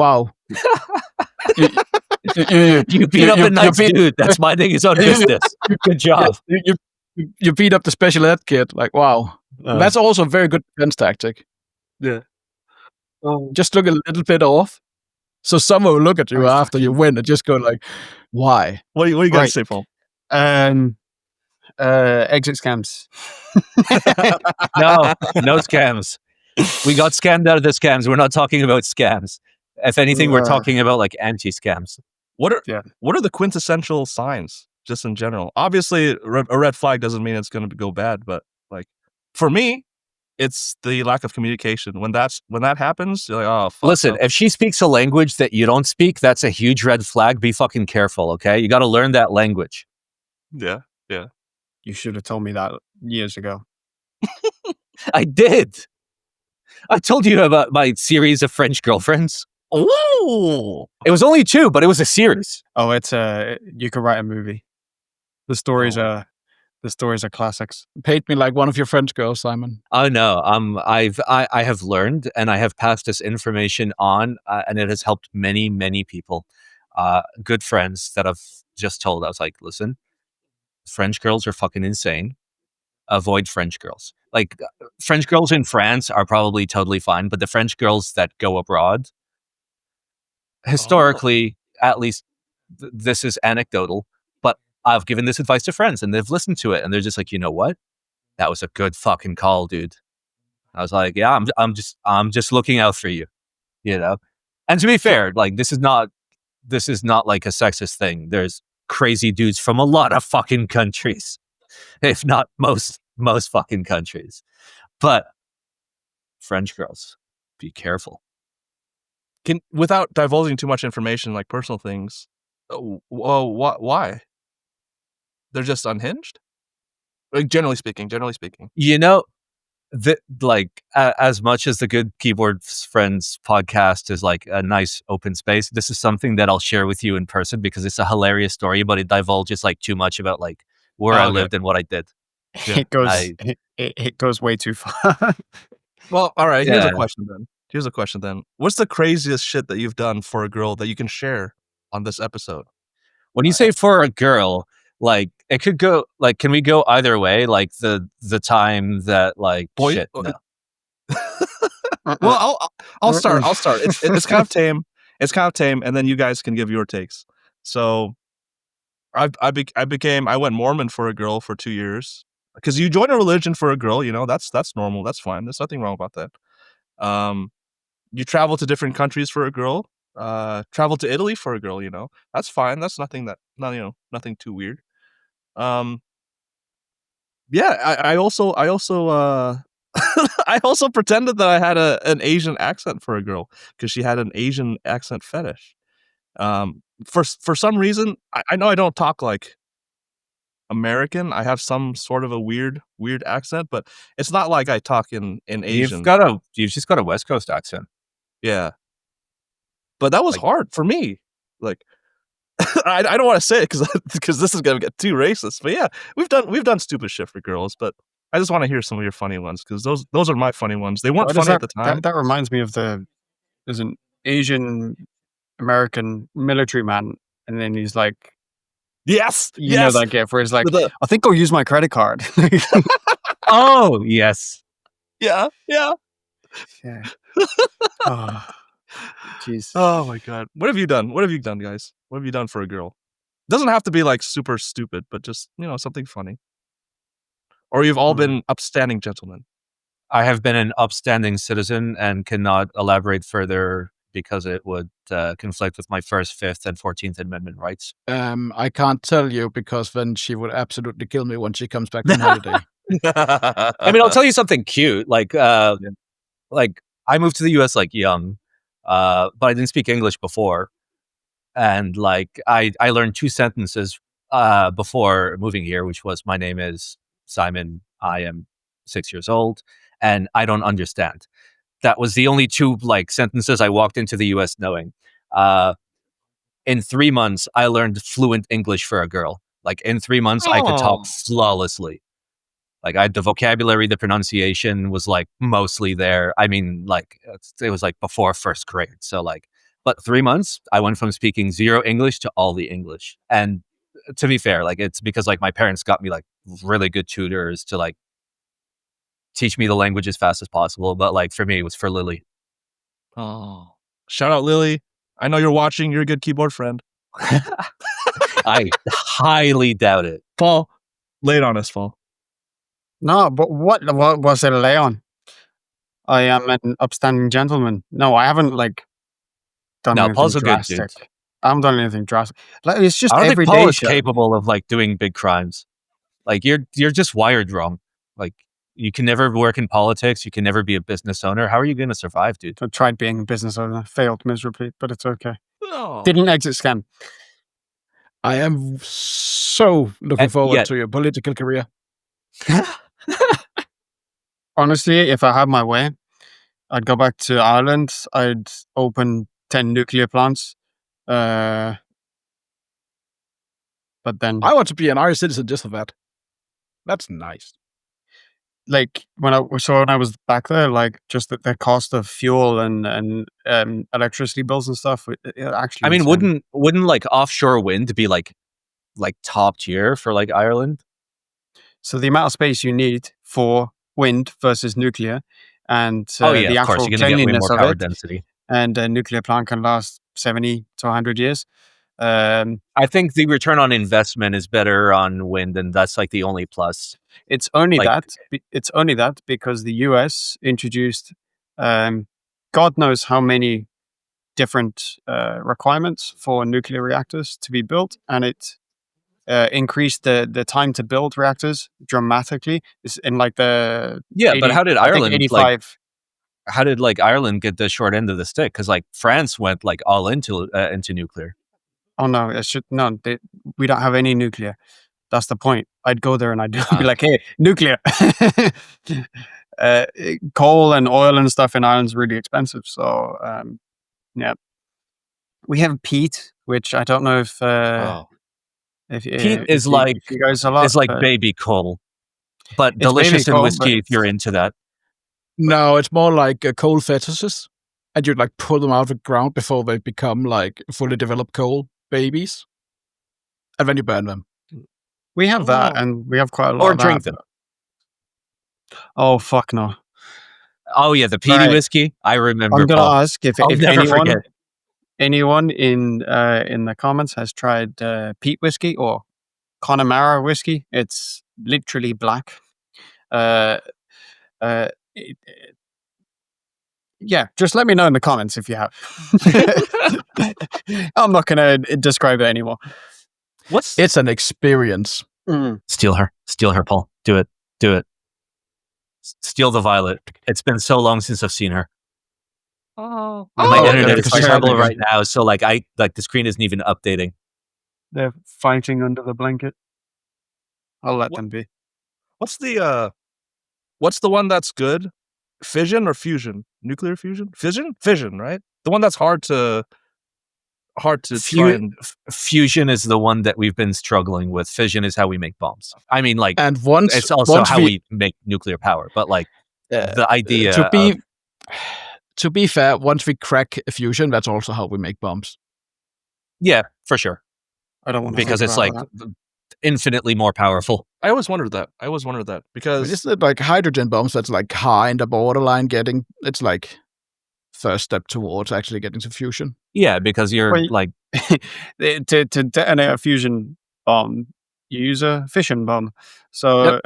You beat up a nice dude that's minding his own business. Good job. You beat up the special ed kid. Like wow, that's also a very good defense tactic. Yeah. Just look a little bit off, so someone will look at you after you win and just go like, "Why?" What do you got to say, Paul? Exit scams. No scams. We got scammed out of the scams. We're not talking about scams. If anything, we're talking about like anti-scams. What are the quintessential signs, just in general? Obviously, a red flag doesn't mean it's going to go bad, but like for me, it's the lack of communication. When that happens, you're like, oh, fuck. Listen, if she speaks a language that you don't speak, that's a huge red flag. Be fucking careful, okay? You got to learn that language. Yeah. You should have told me that years ago. I did. I told you about my series of French girlfriends. Oh, It was only 2, but it was a series. Oh, it's you could write a movie. The stories are classics. Paint me like one of your French girls, Simon. Oh no, I have learned and I have passed this information on, and it has helped many people, good friends that I've just told. I was like, listen, French girls are fucking insane. Avoid French girls. Like French girls in France are probably totally fine, but the French girls that go abroad, historically, at least, this is anecdotal, but I've given this advice to friends and they've listened to it and they're just like, you know what? That was a good fucking call, dude. I was like, yeah, I'm just looking out for you, you know. And to be fair, like this is not like a sexist thing. There's crazy dudes from a lot of fucking countries, if not most fucking countries. But French girls, be careful. Without divulging too much information, like personal things, why? They're just unhinged? Like, generally speaking. You know, as much as the Good Keyboard Friends podcast is like a nice open space, this is something that I'll share with you in person because it's a hilarious story, but it divulges like too much about like where I lived and what I did. Yeah. It goes way too far. Well, all right. Here's a question then. What's the craziest shit that you've done for a girl that you can share on this episode? When you say for a girl, like it could go like, can we go either way? Like the time that like shit. No. Well, I'll start. It's kind of tame. It's kind of tame, and then you guys can give your takes. So, I went Mormon for a girl for 2 years because you join a religion for a girl. You know that's normal. That's fine. There's nothing wrong about that. You travel to different countries for a girl. Travel to Italy for a girl. You know that's fine. That's nothing too weird. Yeah, I also I also pretended that I had an Asian accent for a girl because she had an Asian accent fetish. For some reason, I know I don't talk like American. I have some sort of a weird accent, but it's not like I talk in Asian. You've just got a West Coast accent. Yeah, but that was hard for me. Like, I don't want to say it because this is gonna get too racist. But yeah, we've done stupid shit for girls, but I just want to hear some of your funny ones because those are my funny ones. They weren't funny at the time. That reminds me of there's an Asian American military man, and then he's like, yes, you know that gif where he's like, I think I'll use my credit card. Oh yes, yeah. Oh, jeez. Oh my god, what have you done? What have you done, guys? What have you done for a girl? Doesn't have to be like super stupid, but just something funny. Or you've all been upstanding gentlemen. I have been an upstanding citizen and cannot elaborate further because it would conflict with my First, Fifth, and 14th Amendment rights. I can't tell you because then she would absolutely kill me when she comes back from holiday. I mean, I'll tell you something cute. Like I moved to the US like young, but I didn't speak English before. And like I learned 2 sentences before moving here, which was my name is Simon. I am 6 years old. and I don't understand. That was the only two like sentences I walked into the US knowing. In 3 months, I learned fluent English for a girl. Like in 3 months, I could talk flawlessly. Like I had the vocabulary, the pronunciation was like mostly there. I mean, like it was like before first grade. So like, but 3 months, I went from speaking zero English to all the English. And to be fair, like it's because like my parents got me like really good tutors to like teach me the language as fast as possible. But like for me, it was for Lily. Oh, shout out Lily. I know you're watching. You're a good keyboard friend. I highly doubt it. Paul, lay it on us, Paul. No, but what was it, Leon? I am an upstanding gentleman. No, I haven't like done No, anything Paul's a good drastic. dude. I haven't done anything drastic. Like it's just I don't think everyday Paul is shit. capable of like doing big crimes. Like you're just wired wrong. Like you can never work in politics. You can never be a business owner. How are you going to survive, dude? I tried being a business owner, failed miserably, but it's okay. Oh. Didn't exit scam. I am so looking And forward yet- to your political career. Honestly, if I had my way, I'd go back to Ireland. I'd open 10 nuclear plants. But then, I want to be an Irish citizen just for that. That's nice. like when I was back there, like just the cost of fuel and electricity bills and stuff, it actually. I mean, insane. wouldn't like offshore wind be like top tier for like Ireland? So the amount of space you need for wind versus nuclear, and Oh yeah, the of course actual you're going to get way cleanliness more of power it, density. and a nuclear plant can last 70 to 100 years. I think the return on investment is better on wind, and that's like the only plus. It's only Like- that. It's only that because the US introduced, God knows how many different requirements for nuclear reactors to be built, and it increased the time to build reactors dramatically. It's in like the Yeah, but 80 how did I think Ireland 85? how did like Ireland get the short end of the stick? Because like France went like all into nuclear. Oh no, we don't have any nuclear. That's the point. I'd go there and I'd be like, hey, nuclear. Coal and oil and stuff in Ireland's really expensive. So, yeah. We have peat, which I don't know if Peat is like you guys a lot. It's like baby coal, but It's delicious baby in coal, whiskey but if you're into that. No, it's more like coal fetuses. And you like pull them out of the ground before they become like fully developed coal babies. And then you burn them. we have that, Oh. and we have quite a lot Or of drink that. them. Oh, fuck no. Oh yeah, the peaty Right. whiskey. I remember. I'm going to Paul. ask if I'll never forget. anyone in the comments has tried peat whiskey or Connemara whiskey. It's literally black. Yeah, just let me know in the comments if you have. I'm not going to describe it anymore. It's an experience. Steal her, Paul. Do it. Steal the violet. It's been so long since I've seen her. Oh. My Oh, internet because is she's terrible hiding. right now, so like the screen isn't even updating. They're fighting under the blanket. I'll let What- them be. What's the one that's good? Fission or fusion? Nuclear fusion? Fission, right? The one that's hard to try and Fusion is the one that we've been struggling with. Fission is how we make bombs. I mean, like And once it's also once how we make nuclear power. But like the idea to be fair, once we crack fusion, that's also how we make bombs. yeah, for sure, I don't want to because it's like infinitely more powerful. I always wondered that because It's like hydrogen bombs that's like high in the borderline getting, it's like first step towards actually getting to fusion. Yeah, because you're Wait. like to detonate a fusion bomb, you use a fission bomb. So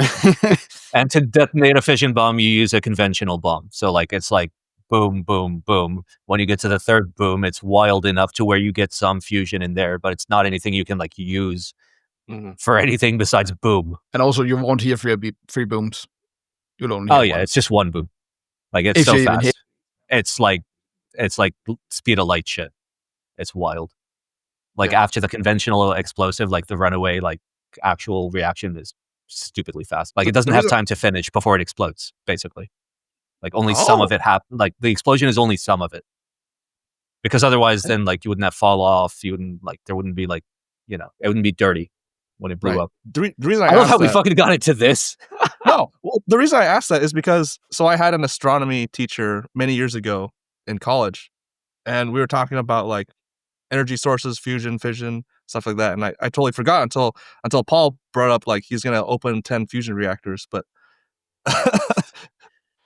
and to detonate a fission bomb, you use a conventional bomb. So like it's like boom, boom, boom. When you get to the third boom, it's wild enough to where you get some fusion in there, but it's not anything you can like use for anything besides boom. And also you won't hear three booms. You'll only Oh hear yeah, one. it's just one boom. Like it's If so you even fast. hit- It's like speed of light shit. It's wild. Like Yeah. after the conventional explosive, like the runaway, like actual reaction is stupidly fast. Like it doesn't have time to finish before it explodes, basically. Like only some of Oh. it happened. Like the explosion is only some of it. Because otherwise, then like you wouldn't have fall off. You wouldn't like there wouldn't be like it wouldn't be dirty when it blew Right. up. The reason I love asked how we that- fucking got into this. No, well, the reason I asked that is because I had an astronomy teacher many years ago in college, and we were talking about like energy sources, fusion, fission, stuff like that, and I totally forgot until Paul brought up like he's gonna open 10 fusion reactors, but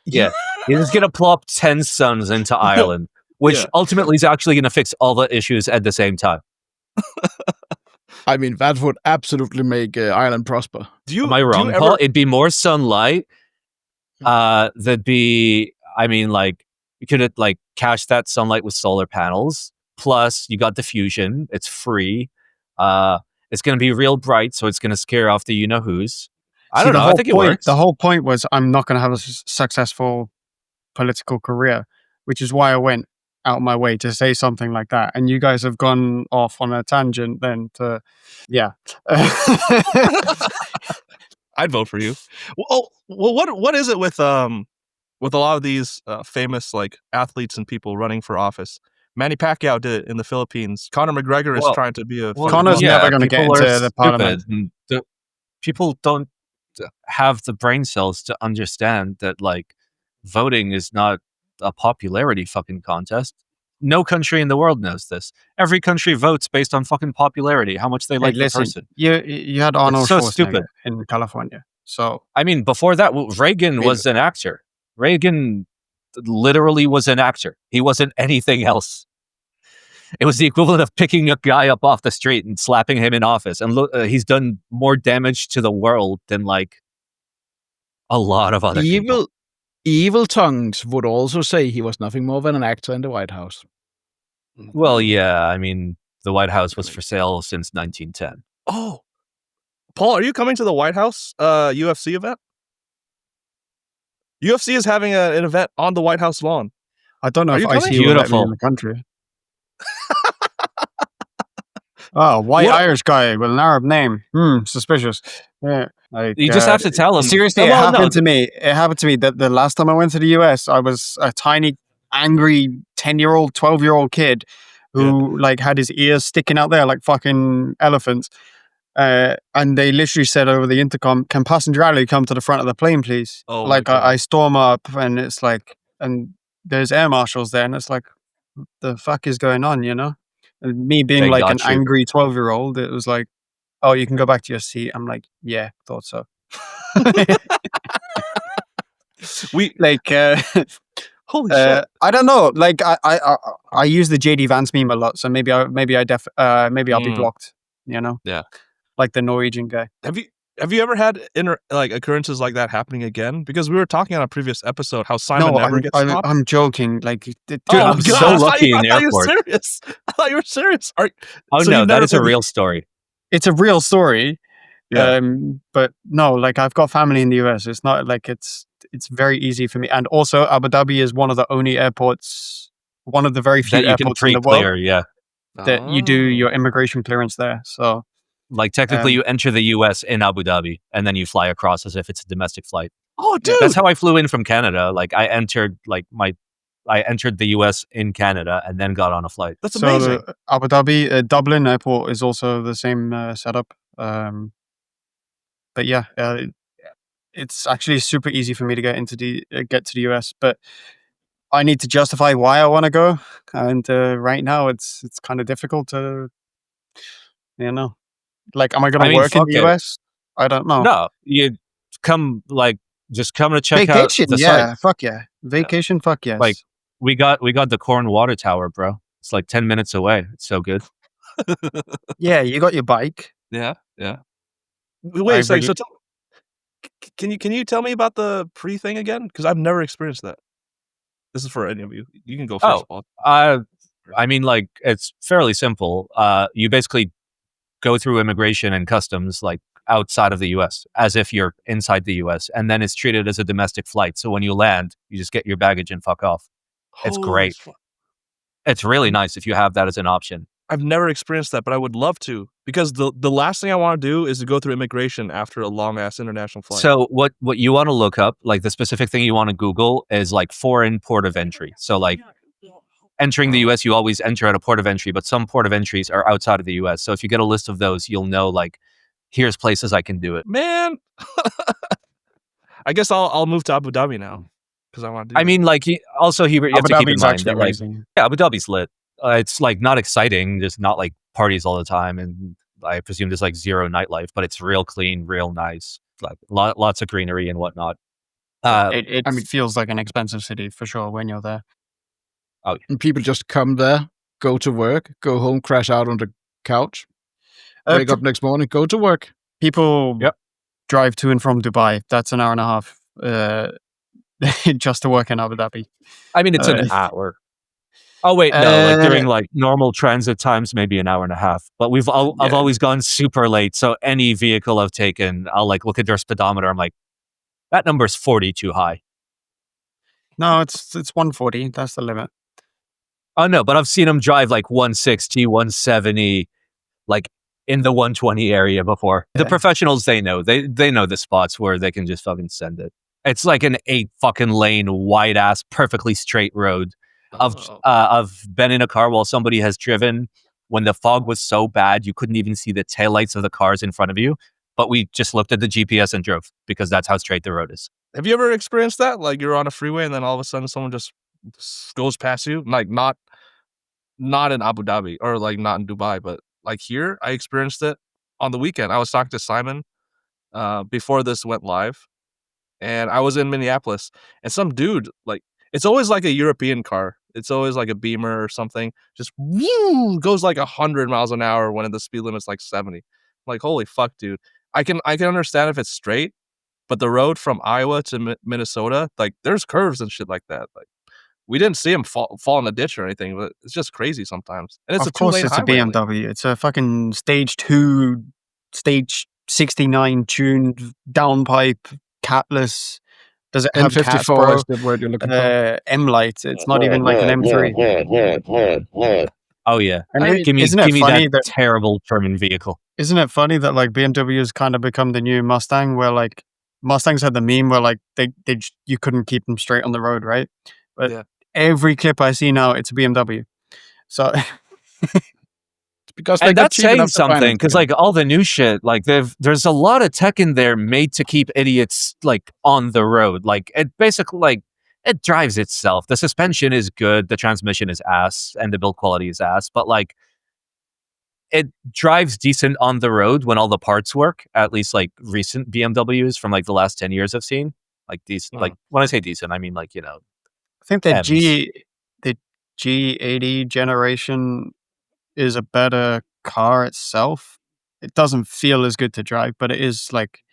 Yeah, he's just gonna plop 10 suns into Ireland, which Yeah. ultimately is actually gonna fix all the issues at the same time. I mean, that would absolutely make Ireland prosper. Am I wrong, Paul? It'd be more sunlight. There'd be, I mean, like you could like cache that sunlight with solar panels. Plus, you got the fusion. It's free. It's gonna be real bright, so it's gonna scare off the you-know-who's. I don't know. I think it works. The whole point was I'm not going to have a successful political career, which is why I went out of my way to say something like that. And you guys have gone off on a tangent then to, yeah. I'd vote for you. Well, what is it with a lot of these famous like athletes and people running for office? Manny Pacquiao did it in the Philippines. Conor McGregor is trying to be a. Connor's never going to get into the parliament. People don't have the brain cells to understand that like voting is not a popularity fucking contest. No country in the world knows this. Every country votes based on fucking popularity, how much they like the person. You had Arnold so Schwarzenegger stupid in California. So I mean, before that, Reagan was an actor. Reagan literally was an actor. He wasn't anything else. It was the equivalent of picking a guy up off the street and slapping him in office. And look, he's done more damage to the world than like a lot of other people. Evil tongues would also say he was nothing more than an actor in the White House. Well, yeah, I mean, the White House was for sale since 1910. Oh, Paul, are you coming to the White House UFC event? UFC is having an event on the White House lawn. I don't know if I see you in the country. Oh, white Irish guy with an Arab name. Suspicious. Yeah, like, you just have to tell him. Seriously, it happened to me. It happened to me that the last time I went to the US, I was a tiny, angry 10-year-old, 12-year-old kid who like had his ears sticking out there like fucking elephants. And they literally said over the intercom, "Can passenger alley come to the front of the plane, please?" Oh, like I storm up, and it's like, and there's air marshals there, and it's like, what the fuck is going on, you know? And me being like an angry 12-year-old, it was like, "Oh, you can go back to your seat." I'm like, "Yeah, thought so." We like, holy shit! I don't know. Like, I use the JD Vance meme a lot, so maybe I'll be blocked. You know? Yeah. Like the Norwegian guy. Have you ever had occurrences like that happening again? Because we were talking on a previous episode how Simon never gets stopped. I'm joking. Like, dude, I'm so lucky in the airport. I thought you were serious. That is a real story. It's a real story. Yeah. But no, like I've got family in the US. It's not like it's very easy for me. And also, Abu Dhabi is one of the only airports, one of the very few airports in the world, that you do your immigration clearance there. So, like technically, you enter the US in Abu Dhabi, and then you fly across as if it's a domestic flight. Oh, dude, that's how I flew in from Canada. Like I entered the US in Canada and then got on a flight. That's amazing. Abu Dhabi, Dublin airport is also the same setup. But yeah, it's actually super easy for me to get to the US, but I need to justify why I want to go, and right now it's kind of difficult to, you know, like, am I going to work in the US? I don't know. No, you just come to check vacation, out the yeah, site. Fuck yeah, vacation, fuck yes. Like we got the Corn Water Tower, bro. It's like 10 minutes away. It's so good. Yeah, you got your bike. Yeah. Wait a second. So can you tell me about the pre thing again? Because I've never experienced that. This is for any of you. You can go first, Paul. I mean, like, it's fairly simple. You basically go through immigration and customs like outside of the US as if you're inside the US, and then it's treated as a domestic flight. So when you land, you just get your baggage and fuck off. It's great. It's really nice if you have that as an option. I've never experienced that, but I would love to, because the last thing I want to do is to go through immigration after a long ass international flight. So what you want to look up, like the specific thing you want to Google is like foreign port of entry. So like entering the US, you always enter at a port of entry, but some port of entries are outside of the US. So if you get a list of those, you'll know like, here's places I can do it. Man, I guess I'll move to Abu Dhabi now because I want to do I mean, like also Hubert, you have Abu to keep in Dhabi's mind actually that like, amazing. yeah, Abu Dhabi's lit. It's like not exciting, just not like parties all the time, and I presume there's like zero nightlife, but it's real clean, real nice, like lots of greenery and whatnot. It feels like an expensive city for sure when you're there. And people just come there, go to work, go home, crash out on the couch, wake up next morning, go to work. People drive to and from Dubai. That's an hour and a half just to work in Abu Dhabi. I mean, it's an hour. Oh wait, no, like during like normal transit times, maybe an hour and a half. But I've always gone super late, so any vehicle I've taken, I'll like look at their speedometer. I'm like, that number's 40 too high. No, it's 140. That's the limit. Oh no, but I've seen them drive like 160, 170, like in the 120 area before. The professionals, they know the spots where they can just fucking send it. It's like an 8 fucking lane, wide ass, perfectly straight road. I've been in a car while somebody has driven when the fog was so bad you couldn't even see the taillights of the cars in front of you. But we just looked at the GPS and drove because that's how straight the road is. Have you ever experienced that? Like you're on a freeway and then all of a sudden someone just goes past you? Like not in Abu Dhabi or like not in Dubai, but like here, I experienced it on the weekend. I was talking to Simon before this went live, and I was in Minneapolis, and some dude, like, it's always like a European car. It's always like a Beamer or something. Just woo, goes like 100 miles an hour when the speed limit's like 70. I'm like, holy fuck, dude. I can understand if it's straight, but the road from Iowa to Minnesota, like, there's curves and shit like that. Like, we didn't see him fall in a ditch or anything, but it's just crazy sometimes. And it's of course, it's highway, a BMW. Like. It's a fucking stage 2, stage 69 tuned downpipe, catless. Does it have M54 is the word you're looking for? M-Light. It's not even like an M3. Oh yeah, And give me that terrible German vehicle. Isn't it funny that like BMW has kind of become the new Mustang, where like Mustangs had the meme where like you couldn't keep them straight on the road, right? But every clip I see now, it's a BMW. So because and that's saying something, because like all the new shit, like there's a lot of tech in there made to keep idiots like on the road. Like it basically like it drives itself. The suspension is good, the transmission is ass, and the build quality is ass. But like it drives decent on the road when all the parts work. At least like recent BMWs from like the last 10 years I've seen, like decent. Like when I say decent, I mean like, you know. I think the G80 generation is a better car itself. It doesn't feel as good to drive, but it is like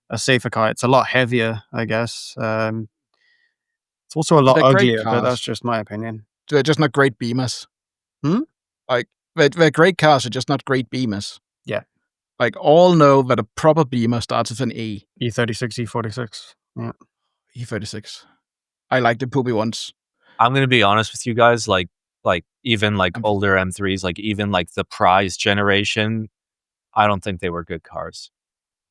a safer car. It's a lot heavier, I guess. It's also a lot uglier, but that's just my opinion. They're just not great Beamers. Like they're great cars, they're just not great Beamers. Yeah. Like all know that a proper Beamer starts with an E. E36, E46. Yeah. E36. I like the poopy ones. I'm gonna be honest with you guys, like even like older M3s, like even like the Prize generation, I don't think they were good cars.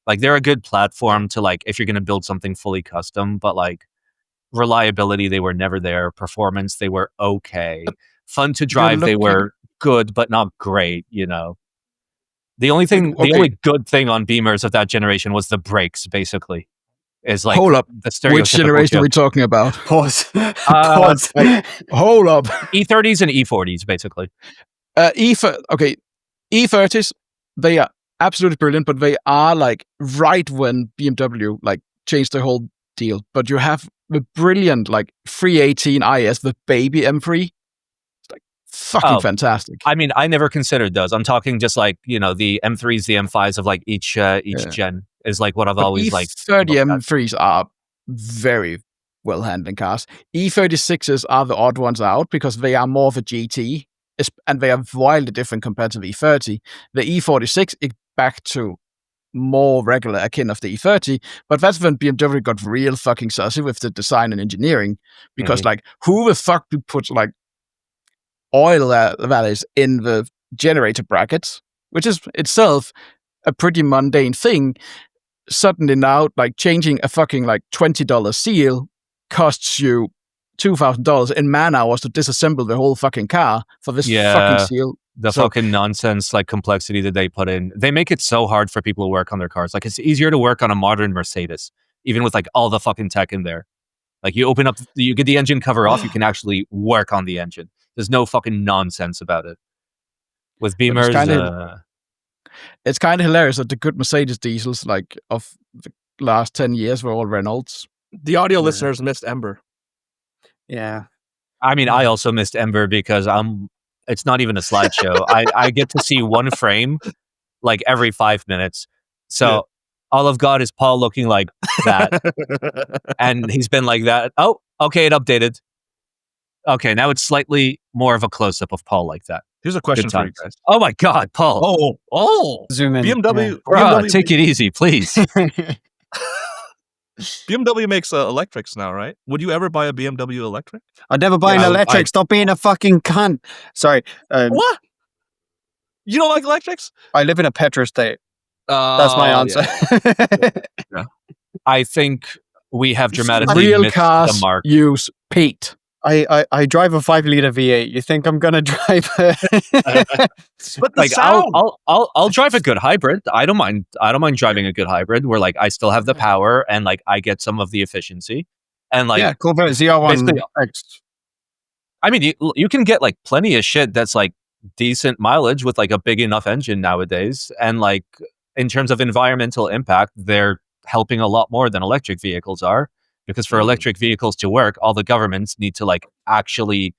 Like they're a good platform to like if you're gonna build something fully custom, but like reliability, they were never there. Performance, they were okay. Fun to drive, they were good but not great, you know. The only good thing on Beamers of that generation was the brakes, basically. Is like hold up. The which generation are we talking about? Pause. Hold up. E30s and E40s, basically. E30s, they are absolutely brilliant, but they are like right when BMW like changed the whole deal. But you have the brilliant like 318 IS, the baby M3. It's like fucking fantastic. I mean, I never considered those. I'm talking just like, you know, the M3s, the M5s of like each gen. Is like what I've always liked. E30 M3s are very well handling cars. E36s are the odd ones out because they are more of a GT and they are wildly different compared to the E30. The E46 is back to more regular akin of the E30, but that's when BMW got real fucking saucy with the design and engineering because like who the fuck put like oil valleys in the generator brackets, which is itself a pretty mundane thing. Suddenly now, like changing a fucking like $20 seal costs you $2,000 in man hours to disassemble the whole fucking car for this fucking seal. The fucking nonsense like complexity that they put in. They make it so hard for people to work on their cars. Like it's easier to work on a modern Mercedes, even with like all the fucking tech in there. Like you open up, you get the engine cover off, you can actually work on the engine. There's no fucking nonsense about it. With Beamers, it's kind of hilarious that the good Mercedes diesels, like of the last 10 years, were all Renaults. The audio listeners missed Ember. Yeah. I mean, I also missed Ember because it's not even a slideshow. I get to see one frame like every 5 minutes. So all I've got is Paul looking like that. And he's been like that. Oh, okay, it updated. Okay, now it's slightly more of a close-up of Paul like that. Here's a question for you guys. Oh my God, Paul. Zoom in. BMW. Yeah. Take it easy, please. BMW makes electrics now, right? Would you ever buy a BMW electric? I'd never buy an electric. Stop being a fucking cunt. Sorry. What? You don't like electrics? I live in a petro state. That's my answer. Yeah. I think we have dramatically Real missed cars the mark. use Peat. I drive a 5-liter V8. You think I'm gonna drive a But the Like sound. I'll drive a good hybrid. I don't mind driving a good hybrid where like I still have the power and like I get some of the efficiency. And like Corvette ZR1 basically- X. I mean you can get like plenty of shit that's like decent mileage with like a big enough engine nowadays. And like in terms of environmental impact, they're helping a lot more than electric vehicles are. Because for electric vehicles to work, all the governments need to like actually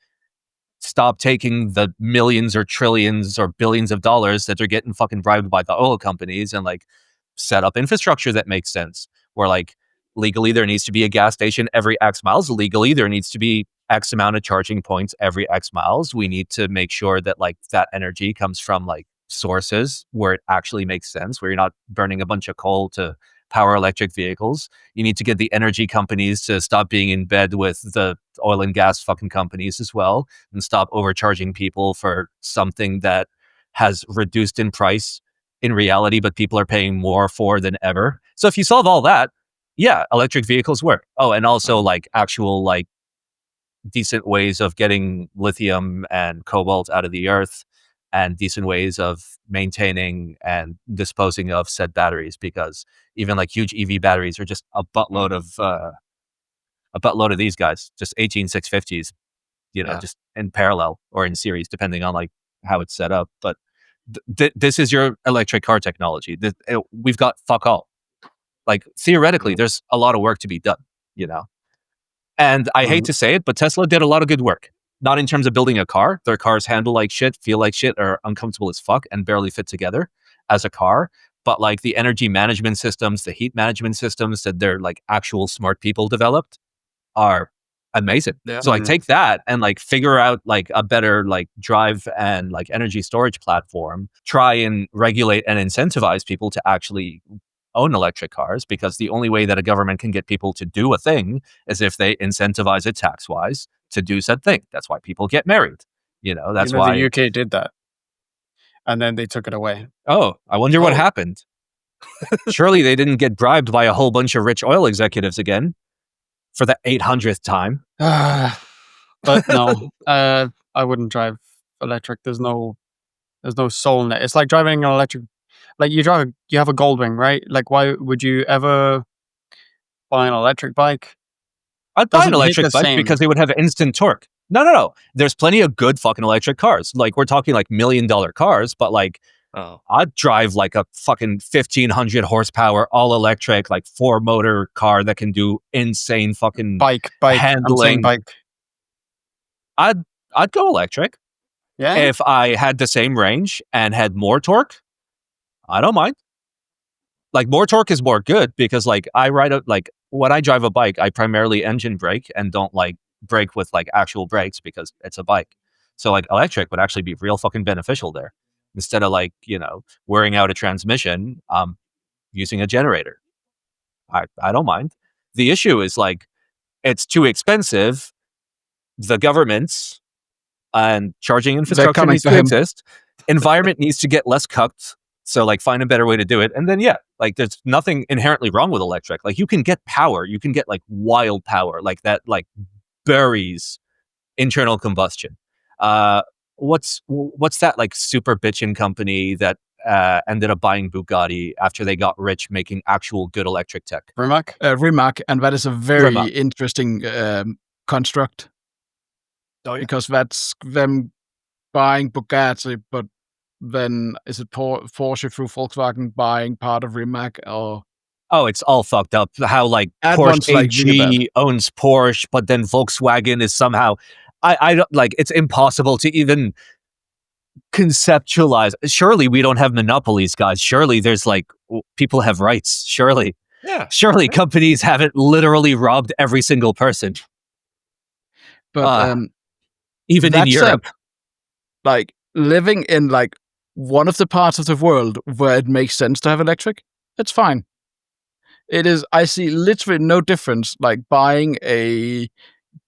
stop taking the millions or trillions or billions of dollars that they're getting fucking bribed by the oil companies and like set up infrastructure that makes sense. Where like legally there needs to be a gas station every X miles. Legally there needs to be X amount of charging points every X miles. We need to make sure that like that energy comes from like sources where it actually makes sense, where you're not burning a bunch of coal to power electric vehicles. You need to get the energy companies to stop being in bed with the oil and gas fucking companies as well and stop overcharging people for something that has reduced in price in reality, but people are paying more for than ever. So if you solve all that, yeah, electric vehicles work. Oh, and also like actual like decent ways of getting lithium and cobalt out of the earth and decent ways of maintaining and disposing of said batteries, because even like huge EV batteries are just a buttload of these guys, just 18650s, just in parallel or in series, depending on like how it's set up. But this is your electric car technology. We've got fuck all. Like theoretically, there's a lot of work to be done, And I hate to say it, but Tesla did a lot of good work. Not in terms of building a car. Their cars handle like shit, feel like shit, are uncomfortable as fuck, and barely fit together as a car. But like the energy management systems, the heat management systems that they're like actual smart people developed are amazing. Yeah. So like take that and like figure out like a better like drive and like energy storage platform. Try and regulate and incentivize people to actually own electric cars, because the only way that a government can get people to do a thing is if they incentivize it tax-wise to do said thing. That's why people get married. That's why the UK did that. And then they took it away. Oh, I wonder what happened. Surely they didn't get bribed by a whole bunch of rich oil executives again for the 800th time. But no, I wouldn't drive electric. There's no soul in it. It's like driving an electric. Like you have a Goldwing, right? Like why would you ever buy an electric bike? I'd buy an electric bike because they would have instant torque. No. There's plenty of good fucking electric cars. Like we're talking like $1 million cars, but like I'd drive like a fucking 1500 horsepower all electric like 4-motor car that can do insane fucking bike handling. Bike. I'd go electric. Yeah. If I had the same range and had more torque, I don't mind. Like more torque is more good because like when I drive a bike, I primarily engine brake and don't like brake with like actual brakes because it's a bike. So like electric would actually be real fucking beneficial there. Instead of like, wearing out a transmission, using a generator. I don't mind. The issue is like, it's too expensive. The governments and charging infrastructure needs to exist. environment needs to get less cucked. So like find a better way to do it. And then, yeah, like there's nothing inherently wrong with electric. Like you can get power, you can get like wild power, like that, like buries internal combustion. What's that like super bitchin' company that ended up buying Bugatti after they got rich making actual good electric tech? Rimac? Rimac, and that is a very Rimac. interesting construct. Oh, yeah. Because that's them buying Bugatti, but then is it Porsche through Volkswagen buying part of Rimac? Or Oh, it's all fucked up. How like That Porsche one's, like, AG really bad. owns Porsche, but then Volkswagen is somehow I don't like. It's impossible to even conceptualize. Surely we don't have monopolies, guys. Surely there's like people have rights. Surely companies haven't literally robbed every single person. But even in that said, Europe. like living in like one of the parts of the world where it makes sense to have electric, it's fine. It is. I see literally no difference like buying a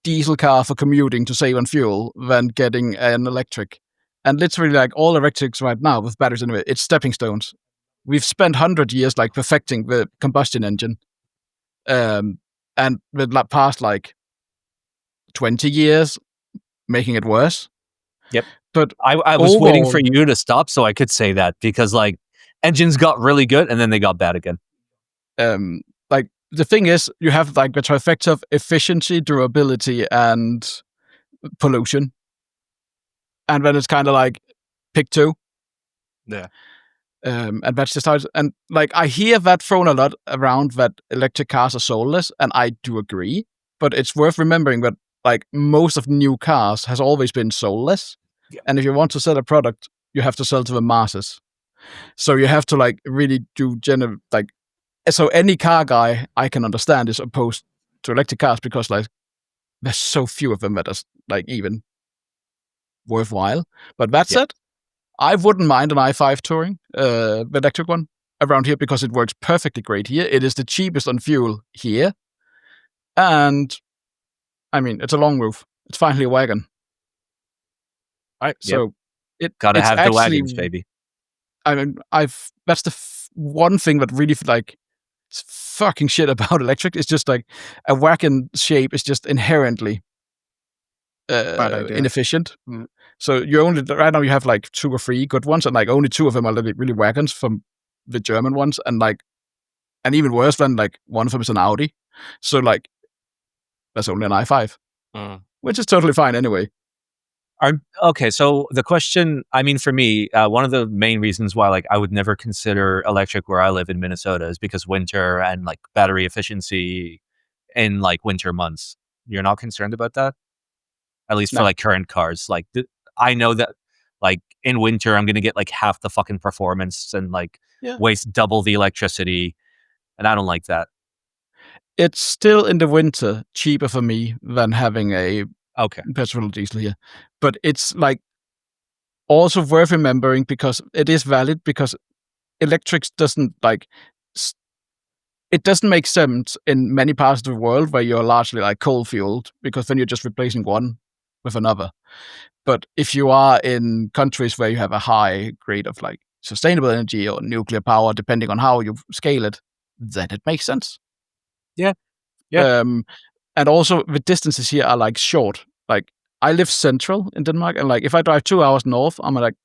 diesel car for commuting to save on fuel than getting an electric. And literally, like all electrics right now with batteries in it, it's stepping stones. We've spent 100 years like perfecting the combustion engine, and the past like 20 years making it worse. Yep. But I was waiting for you to stop so I could say that, because like engines got really good and then they got bad again. Like the thing is, you have like the trifecta of efficiency, durability, and pollution, and then it's kind of like pick two. Yeah. And that's just how it's, and like I hear that thrown a lot around, that electric cars are soulless, and I do agree. But it's worth remembering that like most of new cars has always been soulless. Yeah. And if you want to sell a product, you have to sell to the masses. So you have to like really do like. So any car guy I can understand is opposed to electric cars because like there's so few of them that are like even worthwhile. But that said, I wouldn't mind an i5 touring, the electric one around here, because it works perfectly great here. It is the cheapest on fuel here, and I mean it's a long roof. It's finally a wagon. So gotta have the actually, wagons, baby. I mean, that's the one thing that really like fucking shit about electric. It's just like a wagon shape is just inherently inefficient. Mm. So you only right now you have like 2 or 3 good ones, and like only 2 of them are really wagons from the German ones, and even worse than like one of them is an Audi. So like that's only an i5, which is totally fine anyway. Okay, so the question, I mean, for me, one of the main reasons why like I would never consider electric where I live in Minnesota is because winter and like battery efficiency in like winter months. You're not concerned about that? At least for like current cars. Like I know that like in winter I'm going to get like half the fucking performance and like waste double the electricity, and I don't like that. It's still in the winter cheaper for me than having a petrol or diesel here. But it's like also worth remembering, because it is valid, because electrics doesn't like it doesn't make sense in many parts of the world where you're largely like coal fueled, because then you're just replacing one with another. But if you are in countries where you have a high grade of like sustainable energy or nuclear power, depending on how you scale it, then it makes sense. Yeah. And also the distances here are like short. Like I live central in Denmark, and like if I drive 2 hours north, I'm at like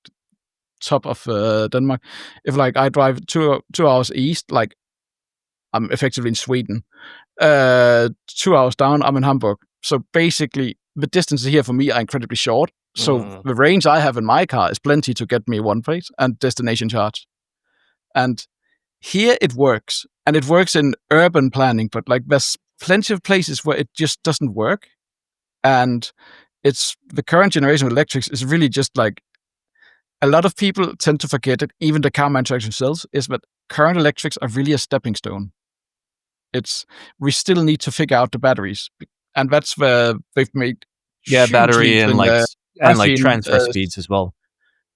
top of Denmark. If like I drive 2 hours east, like I'm effectively in Sweden. 2 hours down, I'm in Hamburg. So basically, the distances here for me are incredibly short. So the range I have in my car is plenty to get me one place and destination charge. And here it works, and it works in urban planning, but like there's plenty of places where it just doesn't work. And it's the current generation of electrics is really just like, a lot of people tend to forget it, even the car manufacturers themselves, is that current electrics are really a stepping stone. We still need to figure out the batteries, and that's where they've made battery and like transfer speeds as well.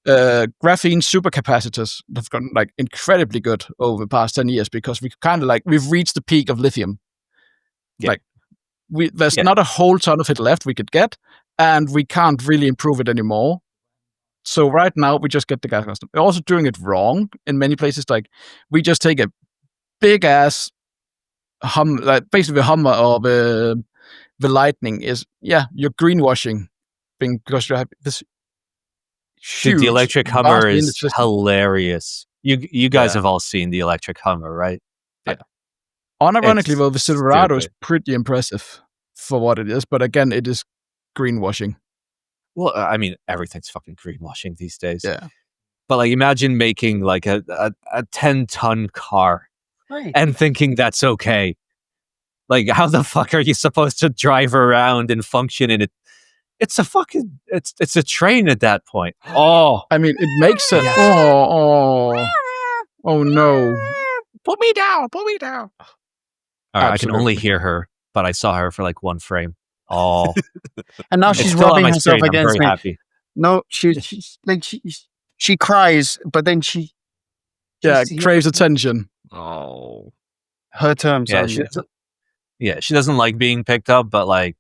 Graphene supercapacitors have gotten like incredibly good over the past 10 years, because we've reached the peak of lithium. Like there's not a whole ton of it left we could get, and we can't really improve it anymore. So right now we just get the gas custom. We're also doing it wrong in many places. Like we just take a big ass like basically the Hummer or the Lightning is you're greenwashing because you have this huge. Dude, the electric Hummer vast is system. hilarious. You guys have all seen the electric Hummer, right? Unironically, though, the Silverado is stupid. pretty impressive for what it is, but again, it is greenwashing. Well, I mean, everything's fucking greenwashing these days. Yeah. But like, imagine making like a 10-ton car and thinking that's okay. Like, how the fuck are you supposed to drive around and function in it? It's a fucking it's a train at that point. Oh, I mean, it makes sense. Oh no! Put me down. Put me down. all right, I can only Absolutely. hear her, but I saw her for like one frame. Oh, And now it's she's still on rubbing my herself screen. I'm against very me. happy. No, she cries, but then she Craves attention. Oh. her terms. Yeah, Yeah, she doesn't like being picked up, but like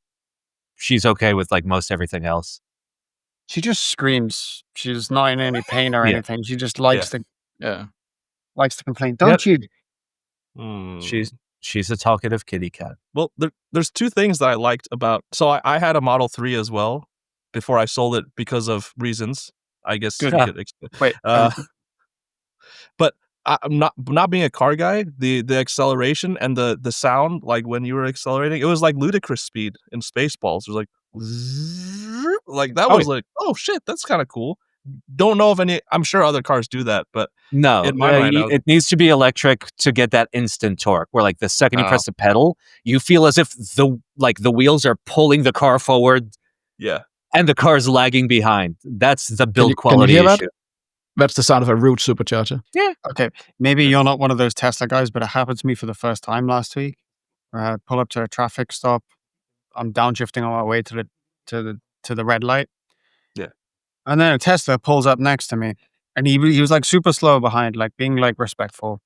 she's okay with like most everything else. she just screams. She's not in any pain or Yeah. anything. She just likes to complain. Don't you? She's a talkative kitty cat. Well, there's two things that I liked about. So I had a Model 3 as well before I sold it because of reasons. I guess Good. you could explain. Wait, But I'm not being a car guy. The acceleration and the sound, like when you were accelerating, it was like ludicrous speed in Spaceballs. It was like zzz, like that was like, oh shit, that's kind of cool. Don't know if any. I'm sure other cars do that, but No, in my mind, it needs to be electric to get that instant torque. Where like the second you Oh. press the pedal, you feel as if the wheels are pulling the car forward yeah. and the car's lagging behind. That's the build you quality hear that? issue. That's the sound of a root supercharger. okay, maybe you're not one of those Tesla guys, but it happened to me for the first time last week. Where I pull up to a traffic stop. I'm downshifting on my way to the red light. Yeah. And then a Tesla pulls up next to me, and he was like super slow behind, like being like respectful.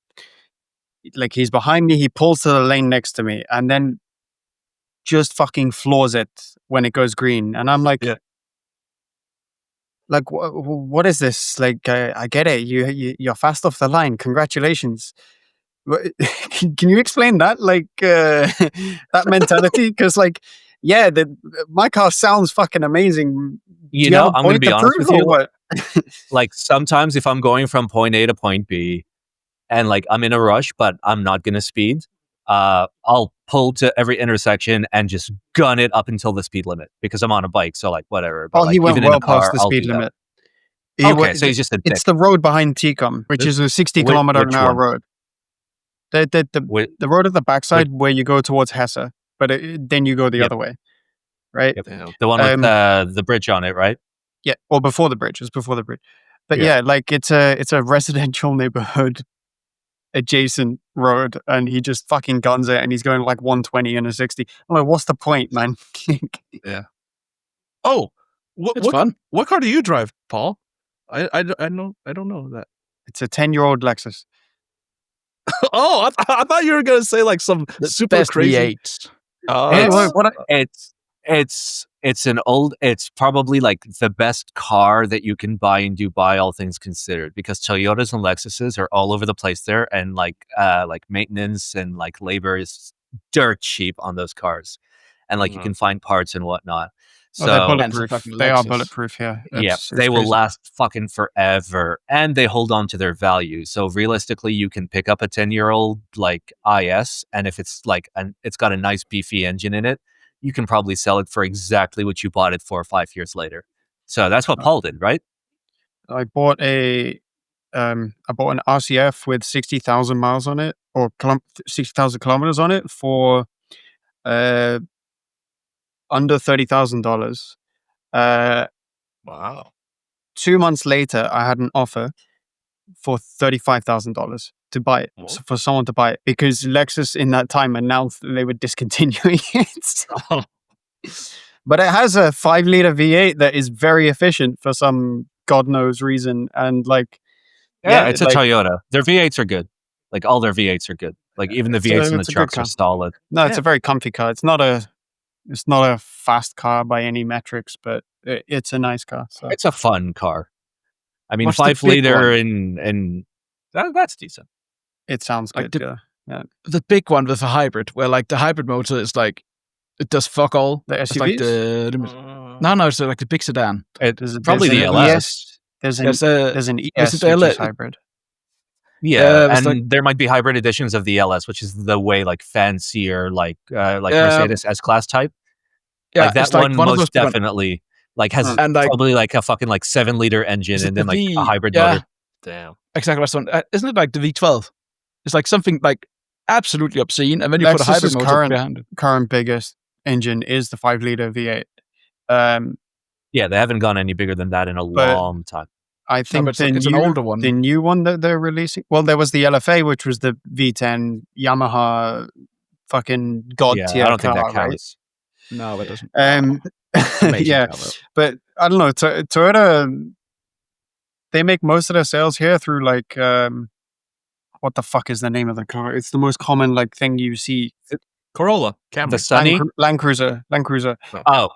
Like he's behind me, he pulls to the lane next to me, and then just fucking floors it when it goes green. And I'm like, Yeah. like what is this? Like I get it, you're fast off the line. Congratulations. Can you explain that? Like that mentality? Because like, yeah, my car sounds fucking amazing. You Do know, have a I'm going to point be honest prove with or you. what? Like sometimes if I'm going from point A to point B and like I'm in a rush, but I'm not going to speed, I'll pull to every intersection and just gun it up until the speed limit because I'm on a bike. So like whatever. But Oh, like, he went even in well a car, past the I'll speed do that. limit. Okay, so he's just a dick. It's the road behind Tecum, which is a 60 Which kilometer an hour one? road. The road at the backside where you go towards Hesse, but then you go the Yep. other way, right? Yep. The one with the bridge on it, right? Yeah, or before the bridge. It's before the bridge. But Yeah. yeah, like it's a residential neighborhood adjacent road, and he just fucking guns it, and he's going like 120 and a 60. I'm like, what's the point, man? Oh, It's fun. what car do you drive, Paul? I don't know that. It's a 10-year-old Lexus. Oh, I thought you were gonna say like some The super best crazy. V8. Hey, It's it's probably like the best car that you can buy in Dubai, all things considered, because Toyotas and Lexuses are all over the place there, and like maintenance and like labor is dirt cheap on those cars, and like you can find parts and whatnot. So they're And it's a bulletproof. fucking They are Lexus. bulletproof. Yeah, yeah, It's they will crazy. last fucking forever, and they hold on to their value. So realistically, you can pick up a 10-year-old like IS, and if it's like it's got a nice beefy engine in it, you can probably sell it for exactly what you bought it for 5 years later. So that's what Paul did, right? I bought an RCF with 60,000 miles on it, or 60,000 kilometers on it for under $30,000. Wow. 2 months later, I had an offer for $35,000 to buy it, Whoa. for someone to buy it, because Lexus in that time announced that they were discontinuing it. But it has a 5-liter V8 that is very efficient for some God knows reason, and like, Yeah, it's a like, Toyota. Their V8s are good. Like all their V8s are good. Like even the V8s in the it's a good trucks are car. solid. No, it's a very comfy car. It's not a fast car by any metrics, but it's a nice car. So It's a fun car. I mean, What's the 5 big liter one? and that's decent. It sounds Like good. the big one with a hybrid, where like the hybrid motor is like it does fuck all. The It's like SUVs? no, it's like the big sedan. It's probably the an LS. There's There's an is ES it the which is LS? hybrid. Yeah, it's and like there might be hybrid editions of the LS, which is the way like fancier, like Mercedes S-Class type. yeah, Like that it's like one of those most big one. definitely like has And like probably like a fucking like 7-liter engine is it and then the like a V? hybrid Yeah, motor. Damn. exactly. That's one. Isn't it like the V12? It's like something like absolutely obscene, and then you put a hybrid Lexus's motor behind it. current biggest engine is the 5-liter V8. Yeah, they haven't gone any bigger than that in a But- long time. I think but it's an older one. The new one that they're releasing. Well, there was the LFA, which was the V10 Yamaha fucking god Yeah, tier I don't think car, that right? counts. No, it doesn't. Amazing yeah, car, though. but I don't know. Toyota, they make most of their sales here through like what the fuck is the name of the car? It's the most common like thing you see. Corolla, Camry. The Sunny. Land Cruiser. Oh,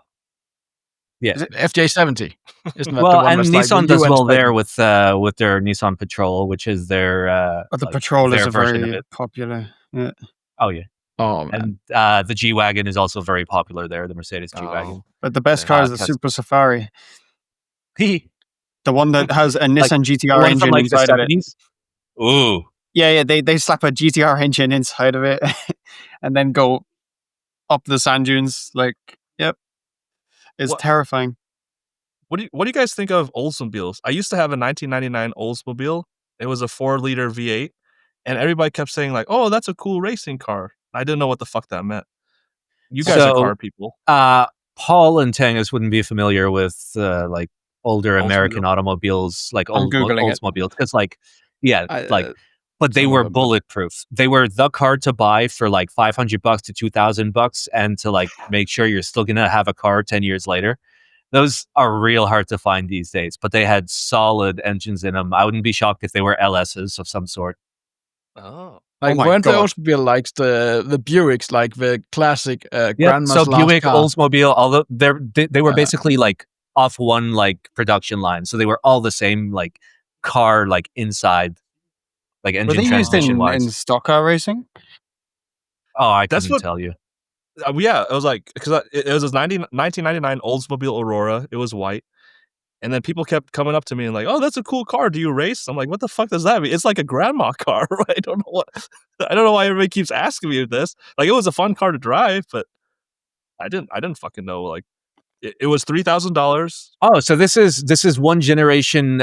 yeah. Is it- FJ70, isn't that Well, the one and that's like Nissan the does UN well spec? there with their Nissan Patrol, which is their But the like, Patrol is their a version of very it. popular. Yeah. Oh yeah, Oh man, and the G Wagon is also very popular there. The Mercedes G Wagon. But the best car is the Tesla. Super Safari, The the one that has a Nissan GTR one engine from like the inside of it. 70s. Ooh, Yeah, they slap a GTR engine inside of it and then go up the sand dunes. Like, yep, it's What- terrifying. What do you guys think of Oldsmobiles? I used to have a 1999 Oldsmobile. It was a 4-liter V8, and everybody kept saying like, "Oh, that's a cool racing car." I didn't know what the fuck that meant. You guys are So- car people. Paul and Tanghus wouldn't be familiar with like older American Oldsmobile. automobiles, like I'm Googling it. Oldsmobiles, because like but they some of were them. bulletproof. They were the car to buy for like $500 to $2,000, and to like make sure you're still gonna have a car 10 years later. Those are real hard to find these days, but they had solid engines in them. I wouldn't be shocked if they were LSs of some sort. Oh, like my weren't they God. also be like the Buicks, like the classic Yeah, grandma's so last Buick, car? Oldsmobile, although they were Yeah. basically like off one like production line, so they were all the same like car, like inside, like Were engine they used transmission in wise. stock car racing? Oh, I That's couldn't what- tell you. Yeah, it was like because it was a 1999 Oldsmobile Aurora. It was white, and then people kept coming up to me and like, "Oh, that's a cool car. Do you race?" I'm like, "What the fuck does that mean?" It's like a grandma car. I don't know what. I don't know why everybody keeps asking me this. Like, it was a fun car to drive, but I didn't fucking know. Like, it was $3,000. Oh, so this is one generation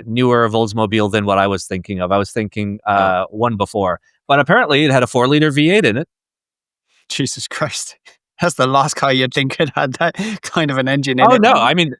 newer of Oldsmobile than what I was thinking of. I was thinking one before, but apparently it had a 4-liter V8 in it. Jesus Christ. That's the last car you'd think it had that kind of an engine in Oh it. no, I mean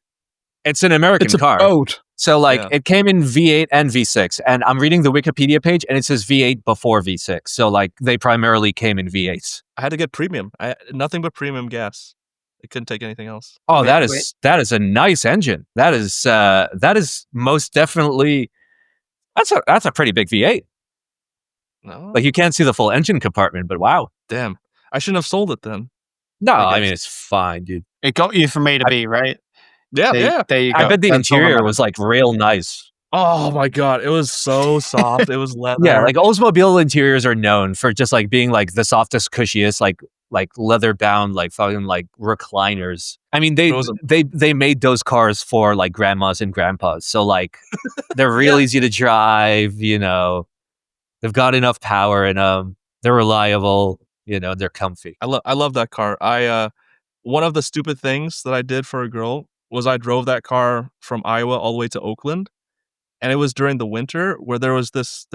it's an American It's a car. boat. So like Yeah. it came in V8 and V6, and I'm reading the Wikipedia page and it says V8 before V6. So like they primarily came in V8s. I had to get premium. Nothing but premium gas. It couldn't take anything else. Oh, Wait, that is a nice engine. That is most definitely that's a pretty big V8. No, Like you can't see the full engine compartment, but wow. damn. I shouldn't have sold it then. No, I I mean guess. it's fine, dude. It got you from A to B, right? Yeah, yeah. There you go. I bet the That's all that interior matters. was like real nice. Oh my god, it was so soft. It was leather. Yeah, like Oldsmobile interiors are known for just like being like the softest, cushiest, like leather bound, like fucking like recliners. I mean, It was they made those cars for like grandmas and grandpas, so like they're real easy to drive. You know, they've got enough power in them. They're reliable. You know, they're comfy. I love that car. One of the stupid things that I did for a girl was I drove that car from Iowa all the way to Oakland, and it was during the winter where there's this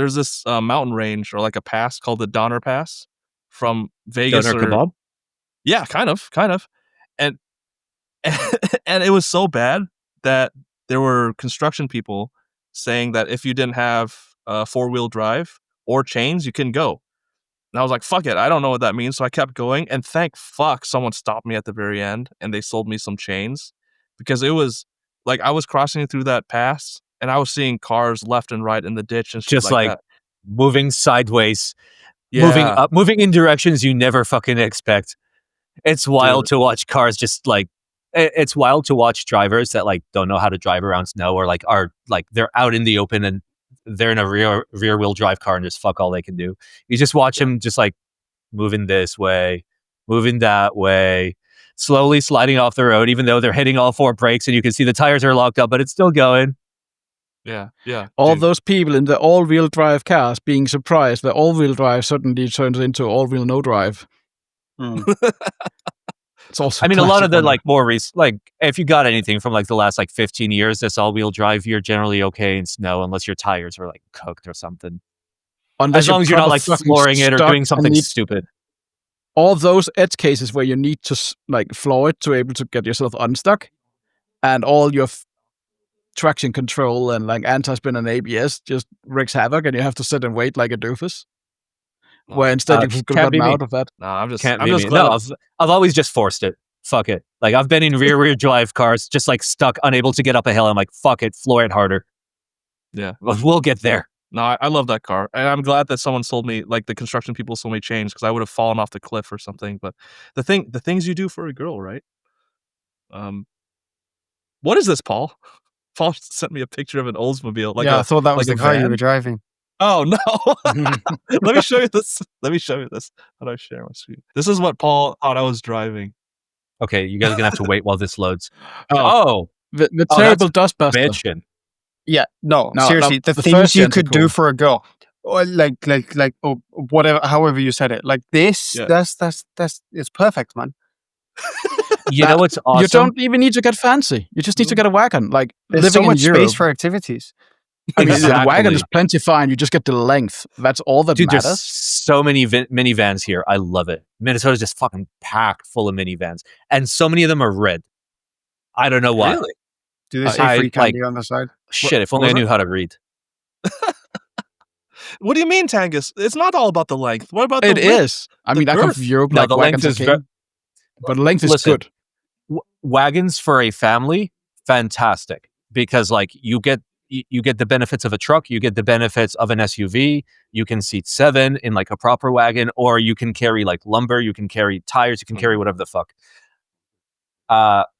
mountain range or like a pass called the Donner Pass from Vegas. Doner kebab. Yeah, kind of, and and it was so bad that there were construction people saying that if you didn't have 4-wheel drive or chains, you couldn't go. And I was like, fuck it, I don't know what that means. So I kept going, and thank fuck someone stopped me at the very end and they sold me some chains, because it was like I was crossing through that pass and I was seeing cars left and right in the ditch and shit Just like that. moving sideways, Yeah. moving up, moving in directions you never fucking expect. It's wild Dude. to watch cars just like it's wild to watch drivers that like don't know how to drive around snow or like are like they're out in the open and they're in a rear wheel drive car and just fuck all they can do. You just watch them just like moving this way, moving that way, slowly sliding off the road, even though they're hitting all 4 brakes and you can see the tires are locked up, but it's still going. Yeah. All those people in the all-wheel drive cars being surprised that all-wheel drive suddenly turns into all-wheel no drive. It's also. I mean, a lot of the like more recent, like if you got anything from like the last like 15 years, this all-wheel drive, you're generally okay in snow unless your tires are like cooked or something. As long as you're not like flooring it or doing something stupid. All those edge cases where you need to like floor it to able to get yourself unstuck, and all your traction control and like anti-spin and ABS just wreaks havoc, and you have to sit and wait like a doofus. Where instead you could have gotten out of that. No, I'm just glad. No, I've always just forced it. Fuck it. Like I've been in rear drive cars, just like stuck, unable to get up a hill. I'm like, fuck it, floor it harder. Yeah, we'll get there. No, I love that car, and I'm glad that someone sold me, like the construction people sold me chains, because I would have fallen off the cliff or something. But the things you do for a girl, right? What is this, Paul? Paul sent me a picture of an Oldsmobile. Like I thought that was like the car you were driving. Oh no! Let me show you this. How do I share my screen? This is what Paul thought I was driving. Okay, you guys are gonna have to wait while this loads. The terrible dustbuster. Bitchin'. Yeah, no, seriously, the things you could do for a girl, or like whatever, however you said it, like this, that's it's perfect, man. You know what's awesome? You don't even need to get fancy. You just need to get a wagon. Like there's so much space for activities. I mean, the wagon is plenty fine. You just get the length. That's all that matters. There's so many minivans here. I love it. Minnesota's just fucking packed full of minivans, and so many of them are red. I don't know why. Really? Do they say free candy on the side? Shit, if only I knew how to read. What do you mean, Tanghus? It's not all about the length. What about the width? It is. I mean, I come from Europe. No, the length is but the length is good. Wagons for a family, fantastic, because like you get the benefits of a truck, you get the benefits of an SUV, you can seat 7 in like a proper wagon, or you can carry like lumber, you can carry tires, you can carry whatever the fuck.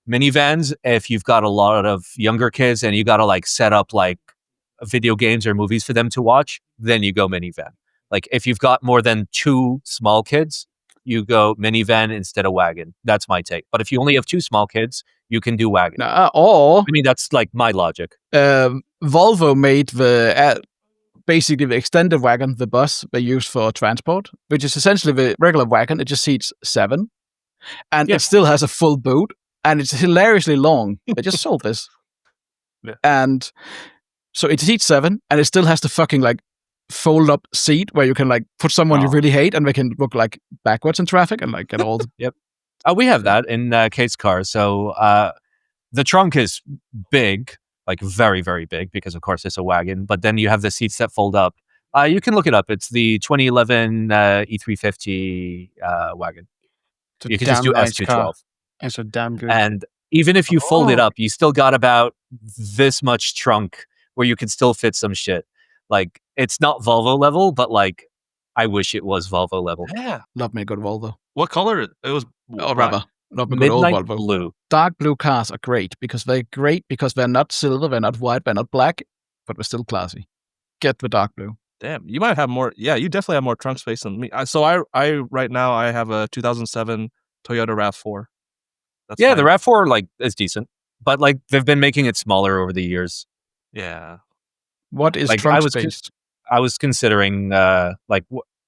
Minivans, if you've got a lot of younger kids and you got to like set up like video games or movies for them to watch, then you go minivan. Like if you've got more than 2 small kids, you go minivan instead of wagon. That's my take. But if you only have 2 small kids, you can do wagon. Or I mean, that's like my logic. Volvo made basically the extended wagon, the bus they use for transport, which is essentially the regular wagon. It just seats 7, and it still has a full boot, and it's hilariously long. They just sold this, and so it seats 7, and it still has the fucking like fold up seat where you can like put someone you really hate, and they can look like backwards in traffic and like get all. Yep. We have that in Kate's car. So the trunk is big, like very, very big, because of course it's a wagon. But then you have the seats that fold up. You can look it up. It's the 2011 E350 wagon. You can just do S212. It's a damn good. And even if you fold it up, you still got about this much trunk where you can still fit some shit. Like it's not Volvo level, but like I wish it was Volvo level. Yeah, love me a good Volvo. What color? It was rather not midnight blue. Dark blue cars are great because they're not silver, they're not white, they're not black, but they're still classy. Get the dark blue. Damn, you might have more. Yeah, you definitely have more trunk space than me. So I right now I have a 2007 Toyota RAV4. That's the RAV4 like is decent, but like they've been making it smaller over the years. Yeah. What is like, trunk space? I was considering I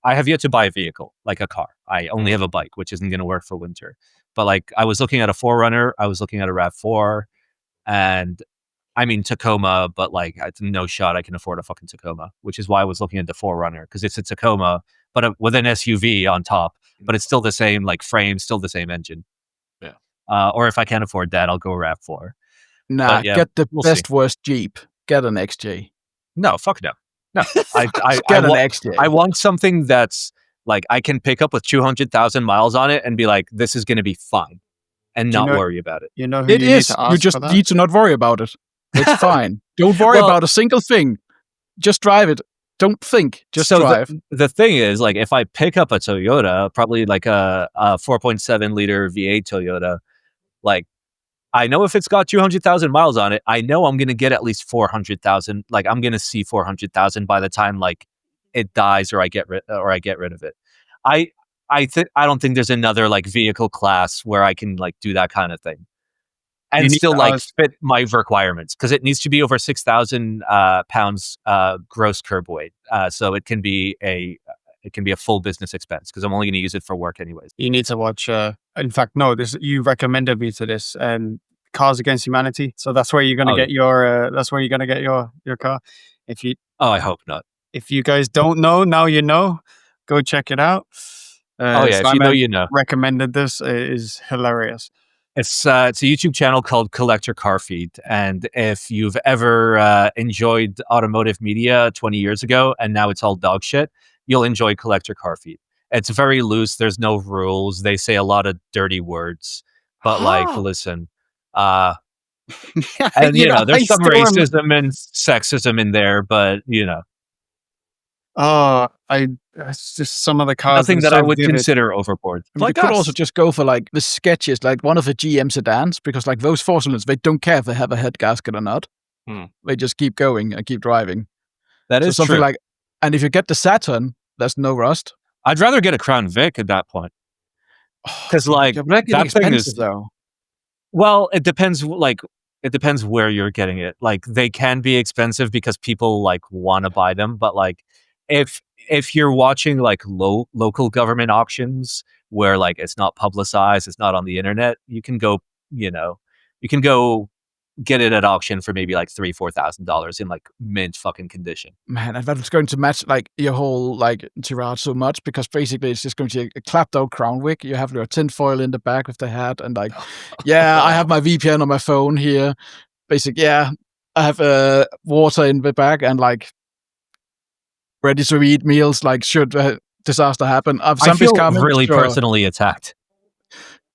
have yet to buy a vehicle, like a car. I only have a bike, which isn't going to work for winter. But like I was looking at a 4Runner, I was looking at a RAV4, and I mean Tacoma, but like it's no shot I can afford a fucking Tacoma, which is why I was looking at the 4Runner, because it's a Tacoma, but with an SUV on top, but it's still the same like frame, still the same engine. Yeah. Or if I can't afford that, I'll go RAV4. Nah, get the worst Jeep. Get an XJ. No, fuck no. No, I XJ. I want something that's like I can pick up with 200,000 miles on it and be like, this is going to be fine, and not worry about it. You know who it is. You just need to not worry about it. It's fine. Don't worry about a single thing. Just drive it. Don't think. Just drive. The thing is, like, if I pick up a Toyota, probably like a 4.7 liter V8 Toyota, like I know if it's got 200,000 miles on it, I know I'm going to get at least 400,000. Like I'm going to see 400,000 by the time like it dies or I get rid of it. I don't think there's another like vehicle class where I can like do that kind of thing You and need still to like ask- fit my requirements because it needs to be over 6,000 pounds gross curb weight. So it can be a full business expense because I'm only going to use it for work anyways. You need to watch. In fact, no. You recommended me to this. Cars Against Humanity. So that's where you're gonna Oh, get your. That's where you're gonna get your car. Oh, I hope not. If you guys don't know, now you know. Go check it out. Oh yeah, if you know, Simon you know. recommended this. It is hilarious. It's a YouTube channel called Collector Car Feed, and if you've ever enjoyed automotive media 20 years ago and now it's all dog shit, you'll enjoy Collector Car Feed. It's very loose. There's no rules. They say a lot of dirty words, but like, listen, and there's some racism and sexism in there, but it's just some of the cars. nothing that I would consider overboard. I mean, you could also just go for like the sketches, like one of the GM sedans, because like those four cylinders, they don't care if they have a head gasket or not. They just keep going and keep driving. That is something true. like, and if you get the Saturn, there's no rust. I'd rather get a Crown Vic at that point, because like that thing is though. Well, it depends. Like, it depends where you're getting it. Like, they can be expensive because people like want to buy them. But like, if you're watching like local government auctions where like it's not publicized, it's not on the internet, you can go get it at auction for maybe like $3,000-$4,000 in like mint fucking condition. Man, and that's going to match like your whole like tirade so much because basically it's just going to be a clapped out crown wig. You have your tinfoil in the back of the hat and like, yeah, I have my VPN on my phone here. Basically, yeah, I have water in the bag and like ready to eat meals. Like, should disaster happen? I feel really personally attacked.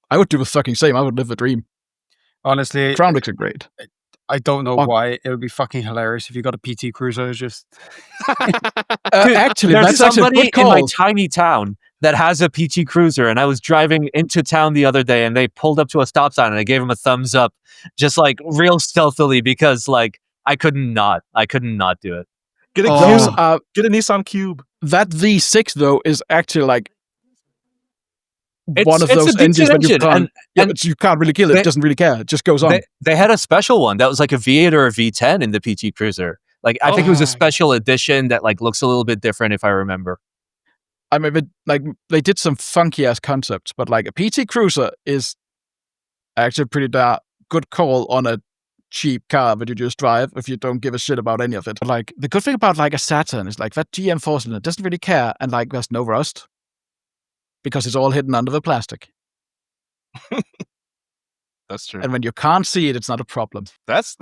I would do the fucking same. I would live the dream. Honestly, crown wigs are great. I don't know why. It would be fucking hilarious if you got a PT Cruiser. Just actually, there's somebody in my tiny town that has a PT Cruiser, and I was driving into town the other day, and they pulled up to a stop sign, and I gave them a thumbs up, just like real stealthily, because like I couldn't not do it. Get a Nissan Cube. That V6 though is actually like it's one of those engines that you can't, and you can't really kill it. It doesn't really care. It just goes on. They had a special one that was like a V8 or a V10 in the PT Cruiser. Like I think it was a special edition that like looks a little bit different if I remember. I mean, they did some funky ass concepts, but like a PT Cruiser is actually pretty good call on a cheap car that you just drive if you don't give a shit about any of it. But like the good thing about like a Saturn is like that GM 4-cylinder doesn't really care, and like there's no rust because it's all hidden under the plastic. That's true. And when you can't see it, it's not a problem. That's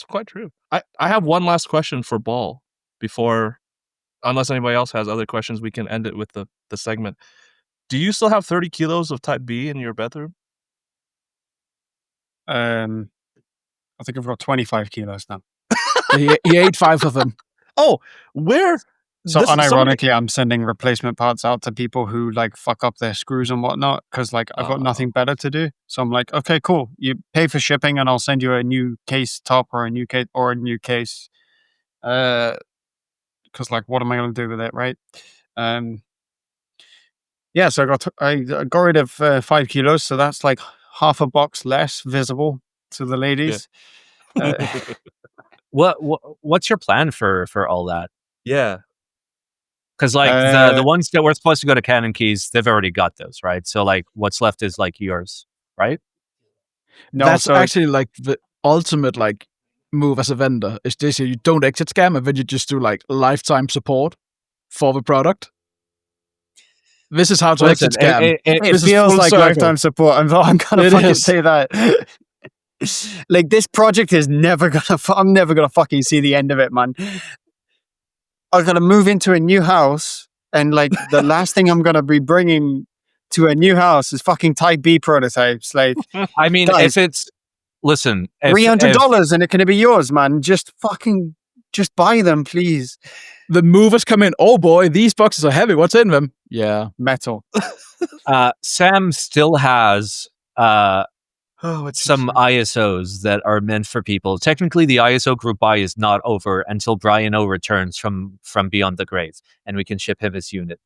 quite true. I have one last question for Baul before, unless anybody else has other questions, we can end it with the segment. Do you still have 30 kilos of Type B in your bedroom? I think I've got 25 kilos now. he ate 5 of them. Oh, where? So unironically, I'm sending replacement parts out to people who like fuck up their screws and whatnot because like I've got nothing better to do. So I'm like, okay, cool. You pay for shipping and I'll send you a new case top or a new case. Because like, what am I going to do with it, right? Yeah. So I got rid of 5 kilos. So that's like half a box less visible to the ladies. Yeah. What's your plan for all that? Yeah. Because like the ones that were supposed to go to Cannon Keys, they've already got those, right? So like what's left is like yours, right? No, that's actually like the ultimate like move as a vendor. Is this you don't exit scam and then you just do like lifetime support for the product. This is how to exit scam. It feels like lifetime support. I'm gonna fucking say that. Like this project is never gonna. I'm never gonna fucking see the end of it, man. I'm gonna move into a new house, and like the last thing I'm gonna be bringing to a new house is fucking Type B prototypes. Like, I mean, if it's listen, $300 and it can be yours, man. Just buy them, please. The movers come in. Oh boy, these boxes are heavy. What's in them? Yeah, metal. Sam still has some ISOs that are meant for people. Technically, the ISO group buy is not over until Brian O returns from Beyond the Grave, and we can ship him his unit.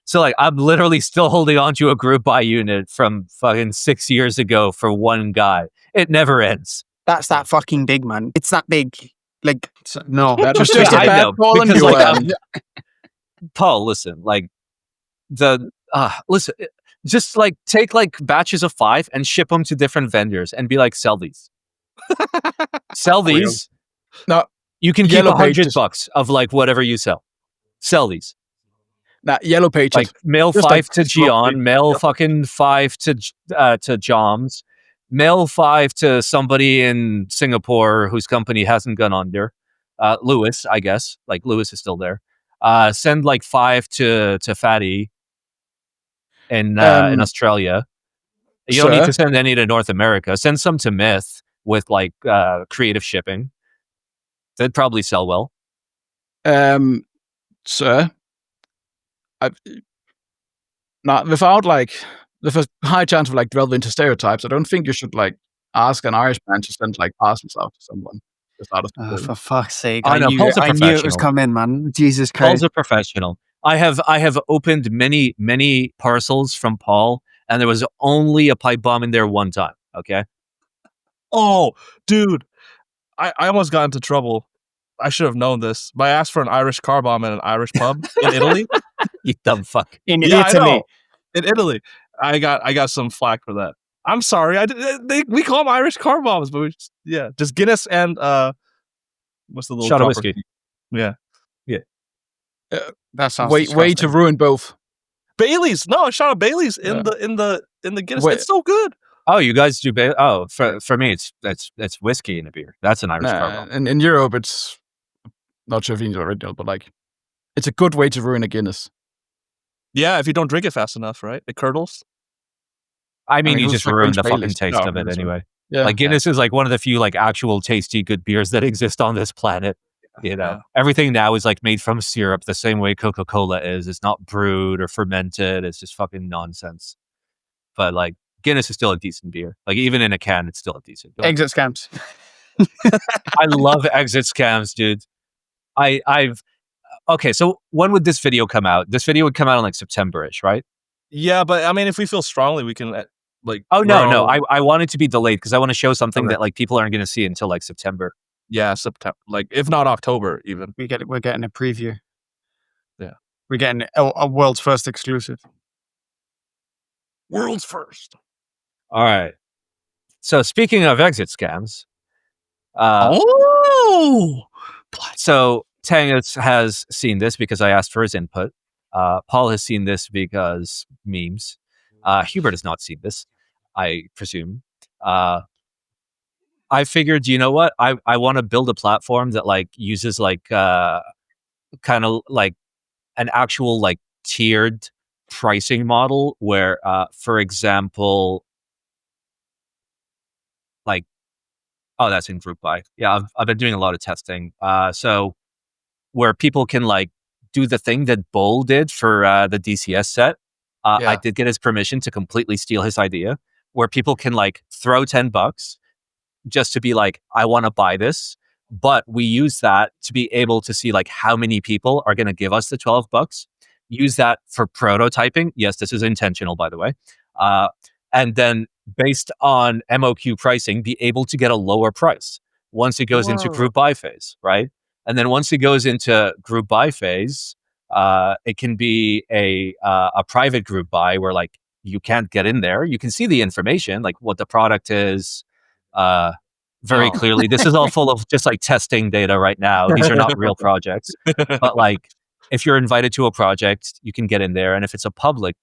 So, like, I'm literally still holding on to a group buy unit from fucking 6 years ago for one guy. It never ends. That's that fucking big, man. It's that big. Like, no. That was Yeah, just a I bad know, call on because, you. like, Paul, listen, like, listen, just like take like batches of 5 and ship them to different vendors and be like, sell these. Sell these. No, You can keep Yellow Pages. $100 of like whatever you sell. Sell these. Yellow Pages. Like mail Just 5 like to Gian, mail fucking 5 to Joms, mail 5 to somebody in Singapore whose company hasn't gone under. Lewis, I guess. Like Lewis is still there. Send like 5 to Fatty in Australia. You don't need to send any to North America. Send some to Myth with like creative shipping. They'd probably sell well. Sir, without like with a high chance of like delving into stereotypes, I don't think you should like ask an Irish man to send like parcels out to someone. Just out of the blue. For fuck's sake. I know, Paul's a I knew it was professional. coming, man. Jesus Paul's Christ. a professional. I have opened many parcels from Paul, and there was only a pipe bomb in there one time. Okay. Oh, dude, I almost got into trouble. I should have known this, but I asked for an Irish car bomb in an Irish pub in Italy. You dumb fuck. In Yeah, I Italy. know. In Italy, I got some flack for that. I'm sorry. We call them Irish car bombs, but just Guinness and what's the little Shot of dropper? whiskey. Yeah, That sounds way to disgusting. ruin both. Bailey's. No, a shot of Bailey's in the Guinness. Wait. It's so good. Oh, you guys do. For me, it's whiskey in a beer. That's an Irish car bomb. In Europe, it's not sure if it's original, but like it's a good way to ruin a Guinness. Yeah, if you don't drink it fast enough, right? It curdles. I mean, you who's just like ruined the French fucking Baileys? taste of it that's right. anyway. Yeah, Like Guinness is like one of the few like actual tasty good beers that exist on this planet. You know, Yeah. everything now is like made from syrup, the same way Coca-Cola is. It's not brewed or fermented. It's just fucking nonsense. But like Guinness is still a decent beer. Like even in a can, it's still a decent beer. Exit scams. I love exit scams, dude. Okay, so when would this video come out? This video would come out in like September-ish, right? Yeah, but I mean, if we feel strongly, we can like. Oh no, we're no. all- I want it to be delayed because I want to show something Okay. that like people aren't going to see until like September. Yeah, September. Like if not October, even. We're getting a preview. Yeah. We're getting a world's first exclusive. World's first. All right. So speaking of exit scams, so Tanghus has seen this because I asked for his input. Paul has seen this because memes. Hubert has not seen this, I presume. I figured, you know what? I want to build a platform that like uses like kind of like an actual like tiered pricing model where, for example, like, oh, that's in group buy. Yeah, I've been doing a lot of testing. So where people can like do the thing that Baul did for the DCS set. I did get his permission to completely steal his idea, where people can like throw $10 just to be like, I want to buy this. But we use that to be able to see like how many people are going to give us the $12. Use that for prototyping. Yes, this is intentional, by the way. And then based on MOQ pricing, be able to get a lower price once it goes into group buy phase, right? And then once it goes into group buy phase, it can be a private group buy where like you can't get in there. You can see the information, like what the product is, very clearly. This is all full of just like testing data right now. These are not real projects, but like if you're invited to a project, you can get in there. And if it's a public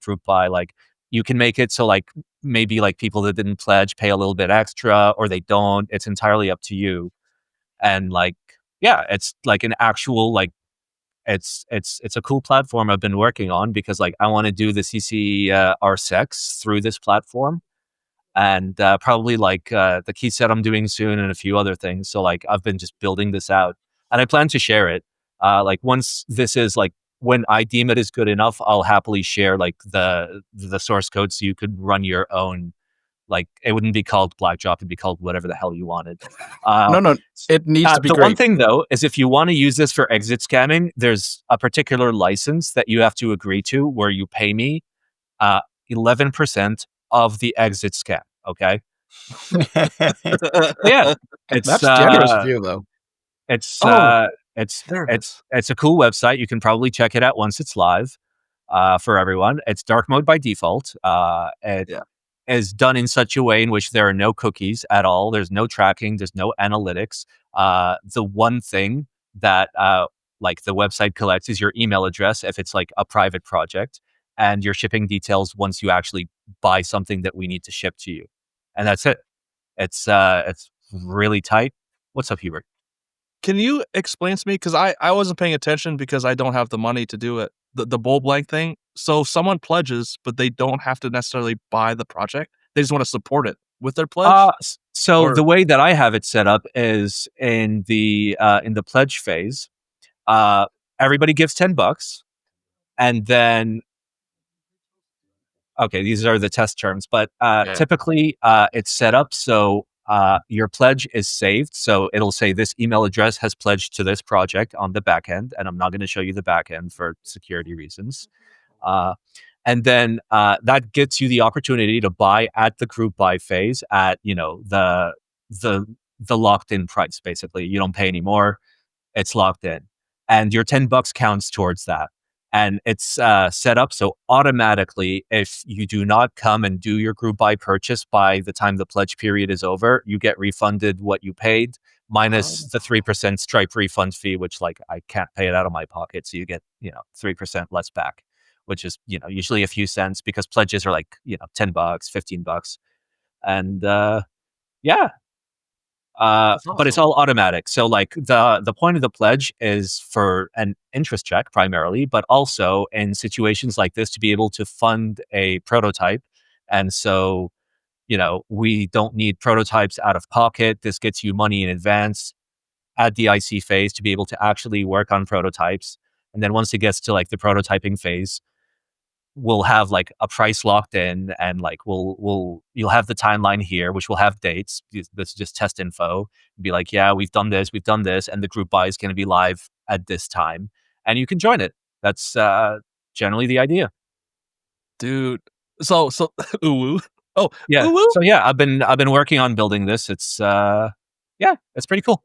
group buy, like you can make it so like maybe like people that didn't pledge pay a little bit extra or they don't. It's entirely up to you. And like, yeah, it's like an actual like it's a cool platform I've been working on because like I want to do the CC RSEX through this platform. And probably like the key set I'm doing soon and a few other things. So like I've been just building this out and I plan to share it. Like once this is like, when I deem it is good enough, I'll happily share like the source code so you could run your own Like it wouldn't be called BLACKdrop; it'd be called whatever the hell you wanted. No, it needs to be the great. one thing though is if you want to use this for exit scamming, there's a particular license that you have to agree to where you pay me 11% of the exit scam. Okay. Yeah, it's That's generous of you, though. it's Oh, it's there it is. it's a cool website. You can probably check it out once it's live. For everyone, it's dark mode by default. It Yeah. is done in such a way in which there are no cookies at all. There's no tracking. There's no analytics. The one thing that like the website collects is your email address if it's like a private project, and your shipping details once you actually buy something that we need to ship to you, and that's it. It's really tight. What's up, Hubert? Can you explain to me, because I wasn't paying attention because I don't have the money to do it, the bowl blank thing. So someone pledges, but they don't have to necessarily buy the project. They just want to support it with their pledge. So Or- the way that I have it set up is in the pledge phase, everybody gives $10, and then okay, these are the test terms, but Yeah. typically it's set up so your pledge is saved. So it'll say this email address has pledged to this project on the back end, and I'm not going to show you the back end for security reasons. And then that gets you the opportunity to buy at the group buy phase at the locked in price. Basically, you don't pay any more; it's locked in, and your $10 counts towards that. And it's set up so automatically, if you do not come and do your group buy purchase by the time the pledge period is over, you get refunded what you paid minus the 3% Stripe refund fee, which like I can't pay it out of my pocket, so you get 3% less back, which is usually a few cents because pledges are like $10, $15, and yeah. But it's all automatic. So like the point of the pledge is for an interest check primarily, but also in situations like this to be able to fund a prototype. And so, we don't need prototypes out of pocket. This gets you money in advance at the IC phase to be able to actually work on prototypes. And then once it gets to like the prototyping phase, we'll have like a price locked in, and like you'll have the timeline here, which will have dates. This is just test info. Be like, yeah, we've done this, and the group buy is going to be live at this time, and you can join it. That's generally the idea. Dude. So ooh. Oh, Yeah. ooh. So yeah, I've been working on building this. It's it's pretty cool.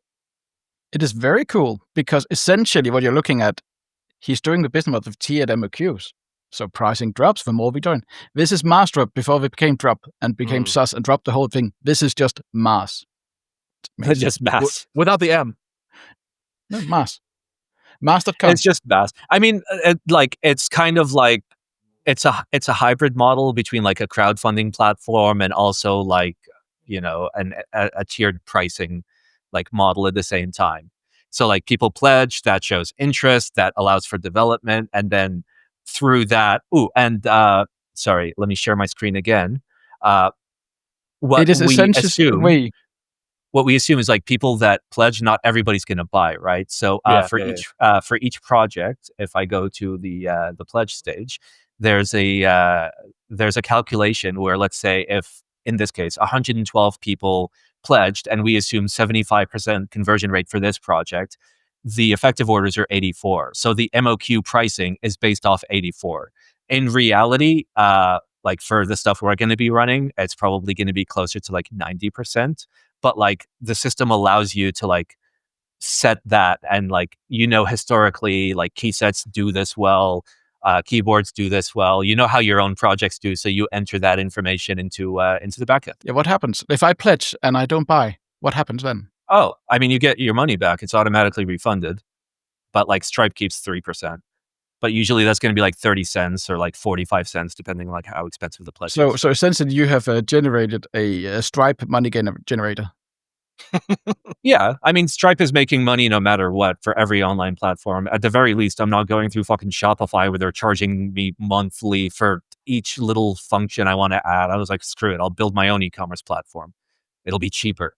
It is very cool because essentially what you're looking at, he's doing the business model of tier MOQs. So pricing drops the more we join. This is mass drop before we became drop and became sus and dropped the whole thing. This is just mass. It's just mass. Without the M. No, mass. Mass.com. It's just mass. I mean, it's kind of like it's a hybrid model between like a crowdfunding platform and also like a tiered pricing like model at the same time. So like people pledge, that shows interest, that allows for development, and then through that, sorry, let me share my screen again. What it is essentially what we assume is like people that pledge, not everybody's going to buy, right? So for each project, if I go to the pledge stage, there's a calculation where, let's say, if in this case 112 people pledged, and we assume 75% conversion rate for this project, the effective orders are 84. So the MOQ pricing is based off 84. In reality, like for the stuff we're going to be running, it's probably going to be closer to like 90%. But like the system allows you to like set that, and like historically, like key sets do this well, keyboards do this well. You know how your own projects do, so you enter that information into the backend. Yeah, what happens if I pledge and I don't buy? What happens then? Oh, I mean, you get your money back. It's automatically refunded, but like Stripe keeps 3%. But usually that's going to be like 30 cents or like 45 cents, depending on like how expensive the pledge is. So essentially, you have generated a Stripe money generator. Yeah, I mean, Stripe is making money no matter what for every online platform. At the very least, I'm not going through fucking Shopify where they're charging me monthly for each little function I want to add. I was like, screw it, I'll build my own e-commerce platform. It'll be cheaper.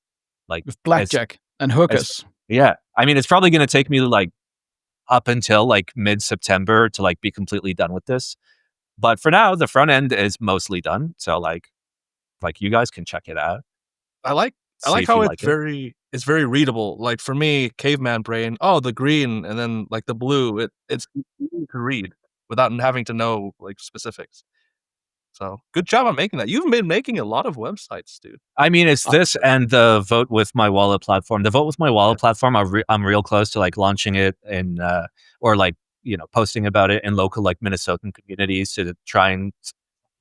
Like with blackjack and hookers. Yeah, I mean, it's probably going to take me like up until like mid-September to like be completely done with this. But for now, the front end is mostly done. So like Like, you guys can check it out. I like See if how you it's like it. it's very readable. Like for me, caveman brain, the green and then like the blue, it's easy to read without having to know like specifics. So good job on making that. You've been making a lot of websites, dude. I mean, it's this and the Vote with My Wallet platform. The Vote with My Wallet platform, I'm real close to like launching it in, or like, posting about it in local like Minnesotan communities to try and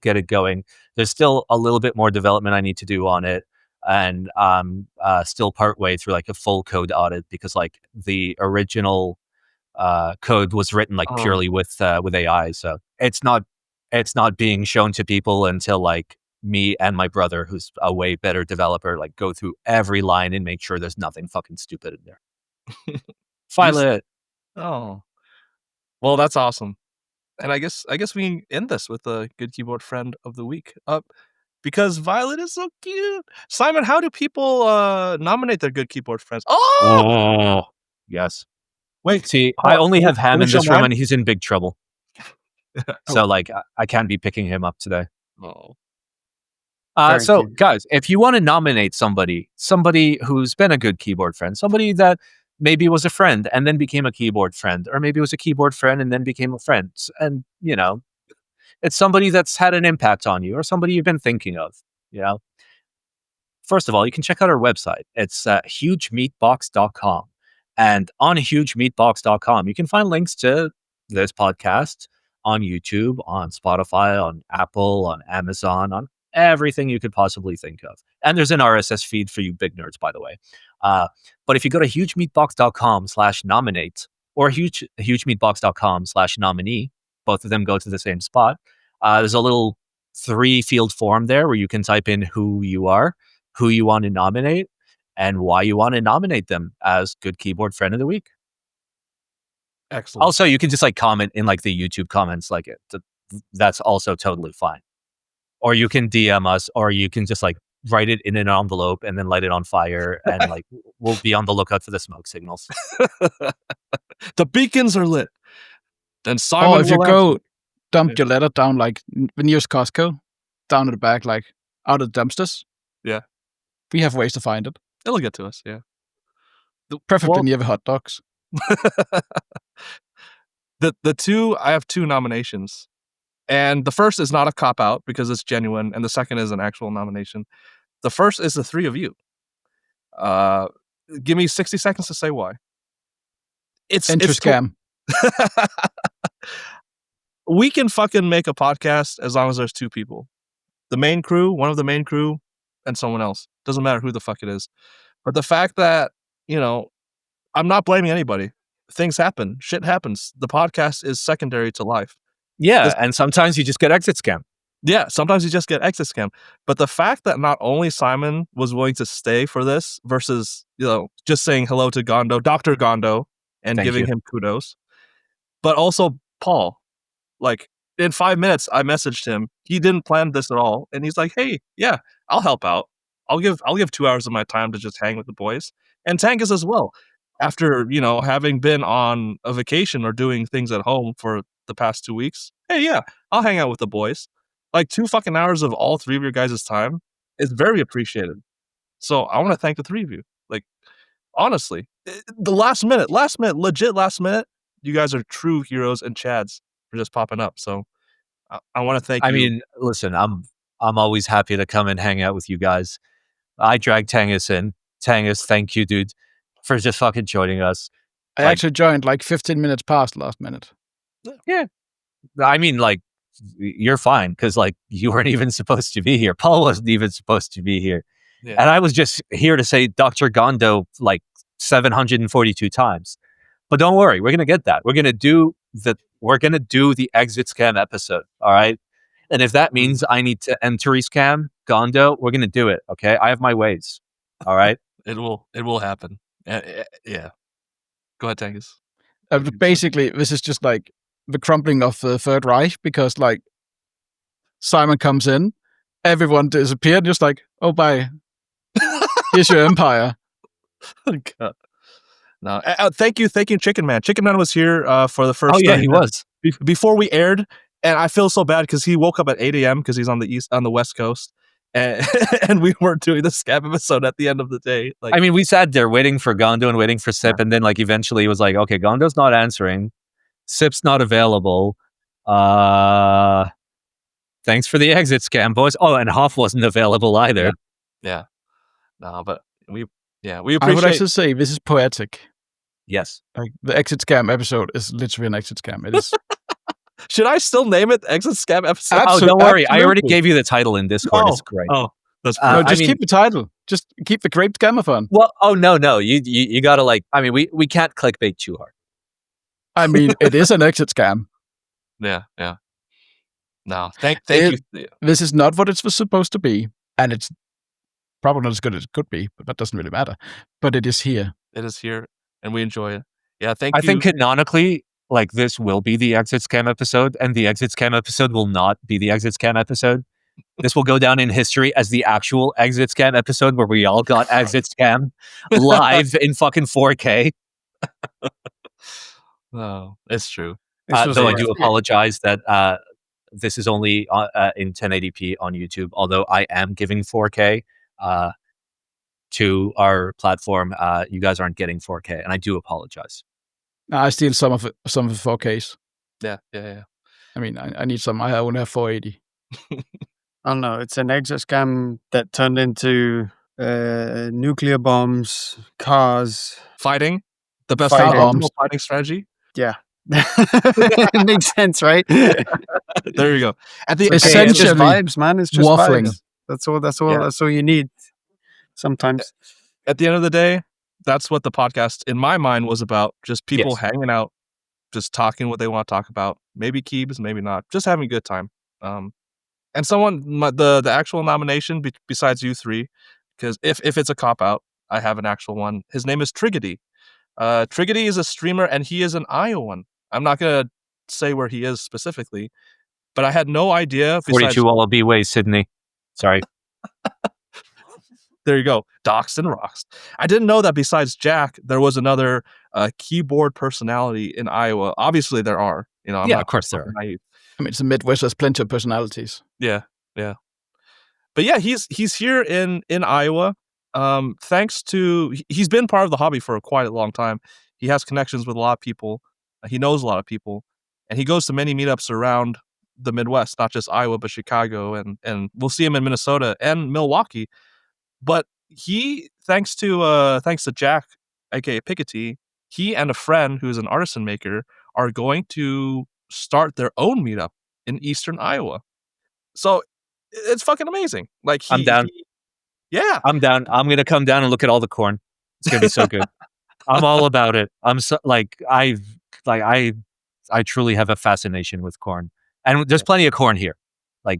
get it going. There's still a little bit more development I need to do on it. And I'm still partway through like a full code audit because like the original code was written like purely with AI. So it's not being shown to people until like me and my brother, who's a way better developer, like go through every line and make sure there's nothing fucking stupid in there. File it. Oh, well, that's awesome. And I guess we can end this with a good keyboard friend of the week. Because Violet is so cute. Simon, how do people nominate their good keyboard friends? Oh, yes. Wait, See, I only have Ham in this room, mine? and he's in big trouble. So, like, I can't be picking him up today. Oh. So, guys, if you want to nominate somebody who's been a good keyboard friend, somebody that maybe was a friend and then became a keyboard friend, or maybe was a keyboard friend and then became a friend, and it's somebody that's had an impact on you, or somebody you've been thinking of. First of all, you can check out our website. It's hugemeatbox.com. And on hugemeatbox.com, you can find links to this podcast on YouTube, on Spotify, on Apple, on Amazon, on everything you could possibly think of. And there's an RSS feed for you big nerds, by the way. But if you go to hugemeatbox.com/nominate or hugemeatbox.com/nominee, both of them go to the same spot. There's a little 3-field form there where you can type in who you are, who you want to nominate, and why you want to nominate them as good keyboard friend of the week. Excellent. Also, you can just like comment in like the YouTube comments, like that's also totally fine. Or you can DM us, or you can just like write it in an envelope and then light it on fire, and like we'll be on the lookout for the smoke signals. The beacons are lit. Then Simon. Or if you go dump your letter down like the nearest Costco, down at the back, like out of the dumpsters. Yeah. We have ways to find it. It'll get to us, yeah. Preferably near the hot dogs. I have 2 nominations. And the first is not a cop-out because it's genuine, and the second is an actual nomination. The first is the 3 of you. Give me 60 seconds to say why. It's scam. We can fucking make a podcast as long as there's 2 people. The main crew, one of the main crew, and someone else. Doesn't matter who the fuck it is. But the fact that, I'm not blaming anybody. Things happen. Shit happens. The podcast is secondary to life. Yeah, and sometimes you just get exit scam. Yeah, sometimes you just get exit scam. But the fact that not only Simon was willing to stay for this versus, just saying hello to Gondo, Dr. Gondo, and giving him kudos, but also Paul. Like, in 5 minutes, I messaged him. He didn't plan this at all. And he's like, hey, yeah, I'll help out. I'll give 2 hours of my time to just hang with the boys. And Tanghus as well. After, having been on a vacation or doing things at home for the past 2 weeks, hey, yeah, I'll hang out with the boys. Like 2 fucking hours of all 3 of your guys' time is very appreciated. So I want to thank the 3 of you. Like, honestly, the last minute, legit last minute, you guys are true heroes and chads for just popping up. So I want to thank you. I mean, listen, I'm always happy to come and hang out with you guys. I dragged Tanghus in. Tanghus, thank you, dude, for just fucking joining us. I actually joined like 15 minutes past last minute. Yeah. I mean, like, you're fine because like you weren't even supposed to be here. Paul wasn't even supposed to be here. Yeah. And I was just here to say Dr. Gondo like 742 times. But don't worry, we're gonna get that. We're gonna do the exit scam episode. All right. And if that means I need to entry scam Gondo, we're gonna do it. Okay. I have my ways. All right. It will happen. Yeah. Go ahead, Tanghus. Basically, this is just like the crumbling of the Third Reich, because like Simon comes in, everyone disappeared, just like, oh, bye. Here's your empire. Oh, God. No, thank you, ChickenMan. ChickenMan was here for the first. Oh yeah, he was before we aired, and I feel so bad because he woke up at 8 a.m. because he's on the West Coast, and we weren't doing the scam episode at the end of the day. Like, I mean, we sat there waiting for Gondo and waiting for Sip, and then like eventually it was like, okay, Gondo's not answering, Sip's not available. Thanks for the exit scam, boys. Oh, and Hoff wasn't available either. Yeah. No, but we I would appreciate. actually say this is poetic. Yes. Like the exit scam episode is literally an exit scam. It is. Should I still name it Exit Scam episode? Oh, don't worry. I already absolutely. gave you the title in Discord. It's great. Oh, that's Uh, No, perfect. I just mean- keep the title. Just keep the great scamathon. Well, oh no. You gotta like. I mean, we can't clickbait too hard. I mean, it is an exit scam. Yeah. No, thank you. This is not what it was supposed to be, and it's probably not as good as it could be, but that doesn't really matter. But it is here. It is here, and we enjoy it. Yeah, thank you. I think canonically, like this will be the exit scam episode, and the exit scam episode will not be the exit scam episode. This will go down in history as the actual exit scam episode where we all got exit scam live in fucking 4K. No, it's true. This was Though I a- do apologize that this is only in 1080p on YouTube, although I am giving 4K to our platform. You guys aren't getting 4K, and I do apologize. I steal some of the 4Ks. Yeah. I mean, I need some. I only have 480. I don't know. It's an exit scam that turned into nuclear bombs, cars. Fighting, the best Fighting. optimal fighting strategy. Yeah, it makes sense, right? There you go. At the It's Essentially, just vibes, man. It's just waffling. vibes. That's all. That's all. Yeah. That's all you need. Sometimes. at the end of the day, that's what the podcast, in my mind, was about. Just people Yes. hanging out, just talking what they want to talk about. Maybe keeps, maybe not. Just having a good time. And the actual nomination besides you three, because if it's a cop out, I have an actual one. His name is Triggidy. Triggidy is a streamer, and he is an Iowan. I'm not gonna say where he is specifically, but I had no idea. 42 Wallaby Way, Sydney. Sorry. There you go. Doxed and rocks. I didn't know that besides Jack, there was another keyboard personality in Iowa. Obviously, there are. I'm Yeah, not of course there are. naive. I mean, it's a Midwest. There's plenty of personalities. Yeah. But yeah, he's here in Iowa. Thanks to he's been part of the hobby for quite a long time. He has connections with a lot of people. He knows a lot of people, and he goes to many meetups around the Midwest, not just Iowa, but Chicago, and we'll see him in Minnesota and Milwaukee. But he, thanks to Jack, aka Piketty, he and a friend who's an artisan maker are going to start their own meetup in Eastern Iowa. So it's fucking amazing. Like I'm down. Yeah. I'm down. I'm going to come down and look at all the corn. It's going to be so good. I'm all about it. I'm so I truly have a fascination with corn. And there's plenty of corn here.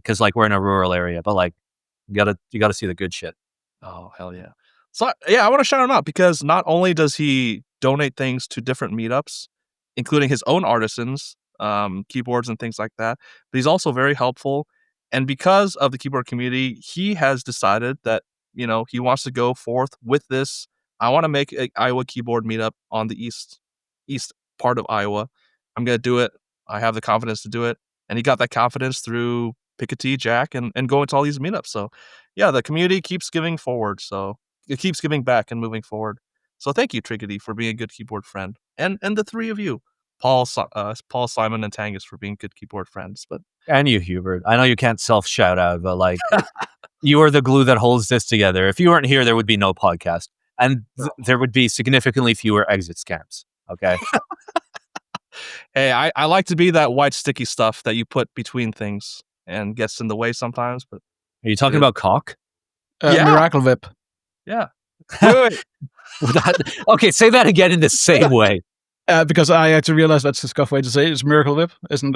Cuz we're in a rural area, but you got to see the good shit. Oh, hell yeah. So, yeah, I want to shout him out because not only does he donate things to different meetups, including his own artisans, keyboards and things like that, but he's also very helpful. And because of the keyboard community, he has decided that, he wants to go forth with this. I want to make an Iowa keyboard meetup on the east part of Iowa. I'm going to do it. I have the confidence to do it. And he got that confidence through Piketty, Jack, and going to all these meetups. So, yeah, the community keeps giving forward. So it keeps giving back and moving forward. So thank you, Triggidy, for being a good keyboard friend. And the three of you, Paul, Simon, and Tanghus, for being good keyboard friends. But And you, Hubert. I know you can't self-shout out, but you are the glue that holds this together. If you weren't here, there would be no podcast. And there would be significantly fewer exit scams. Okay? hey, I like to be that white sticky stuff that you put between things and gets in the way sometimes. But Are you talking about cock? Yeah. Miracle Whip. yeah. Good. Okay, say that again in the same way. Because I actually realized that's the scuff way to say it. It's Miracle Whip, isn't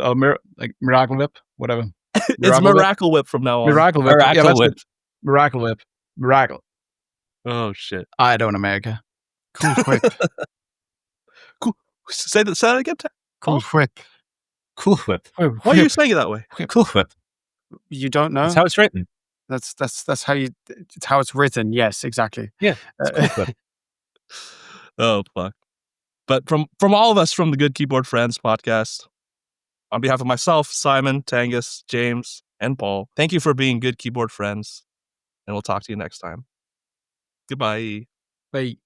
Miracle Whip, whatever. It's Miracle Whip from now on. Miracle Whip. Miracle that's Whip. it. Miracle Whip. Miracle. Oh shit. I don't America. Cool whip. Cool. Say that again. Cool whip. Cool whip. Why are you saying it that way? Cool whip. You don't know? That's how it's written. That's how it's how it's written. Yes, exactly. Yeah. It's cool whip. Oh fuck. But from all of us from the Good Keyboard Friends podcast, on behalf of myself, Simon, Tanghus, James, and Paul, thank you for being good keyboard friends. and we'll talk to you next time. Goodbye. Bye.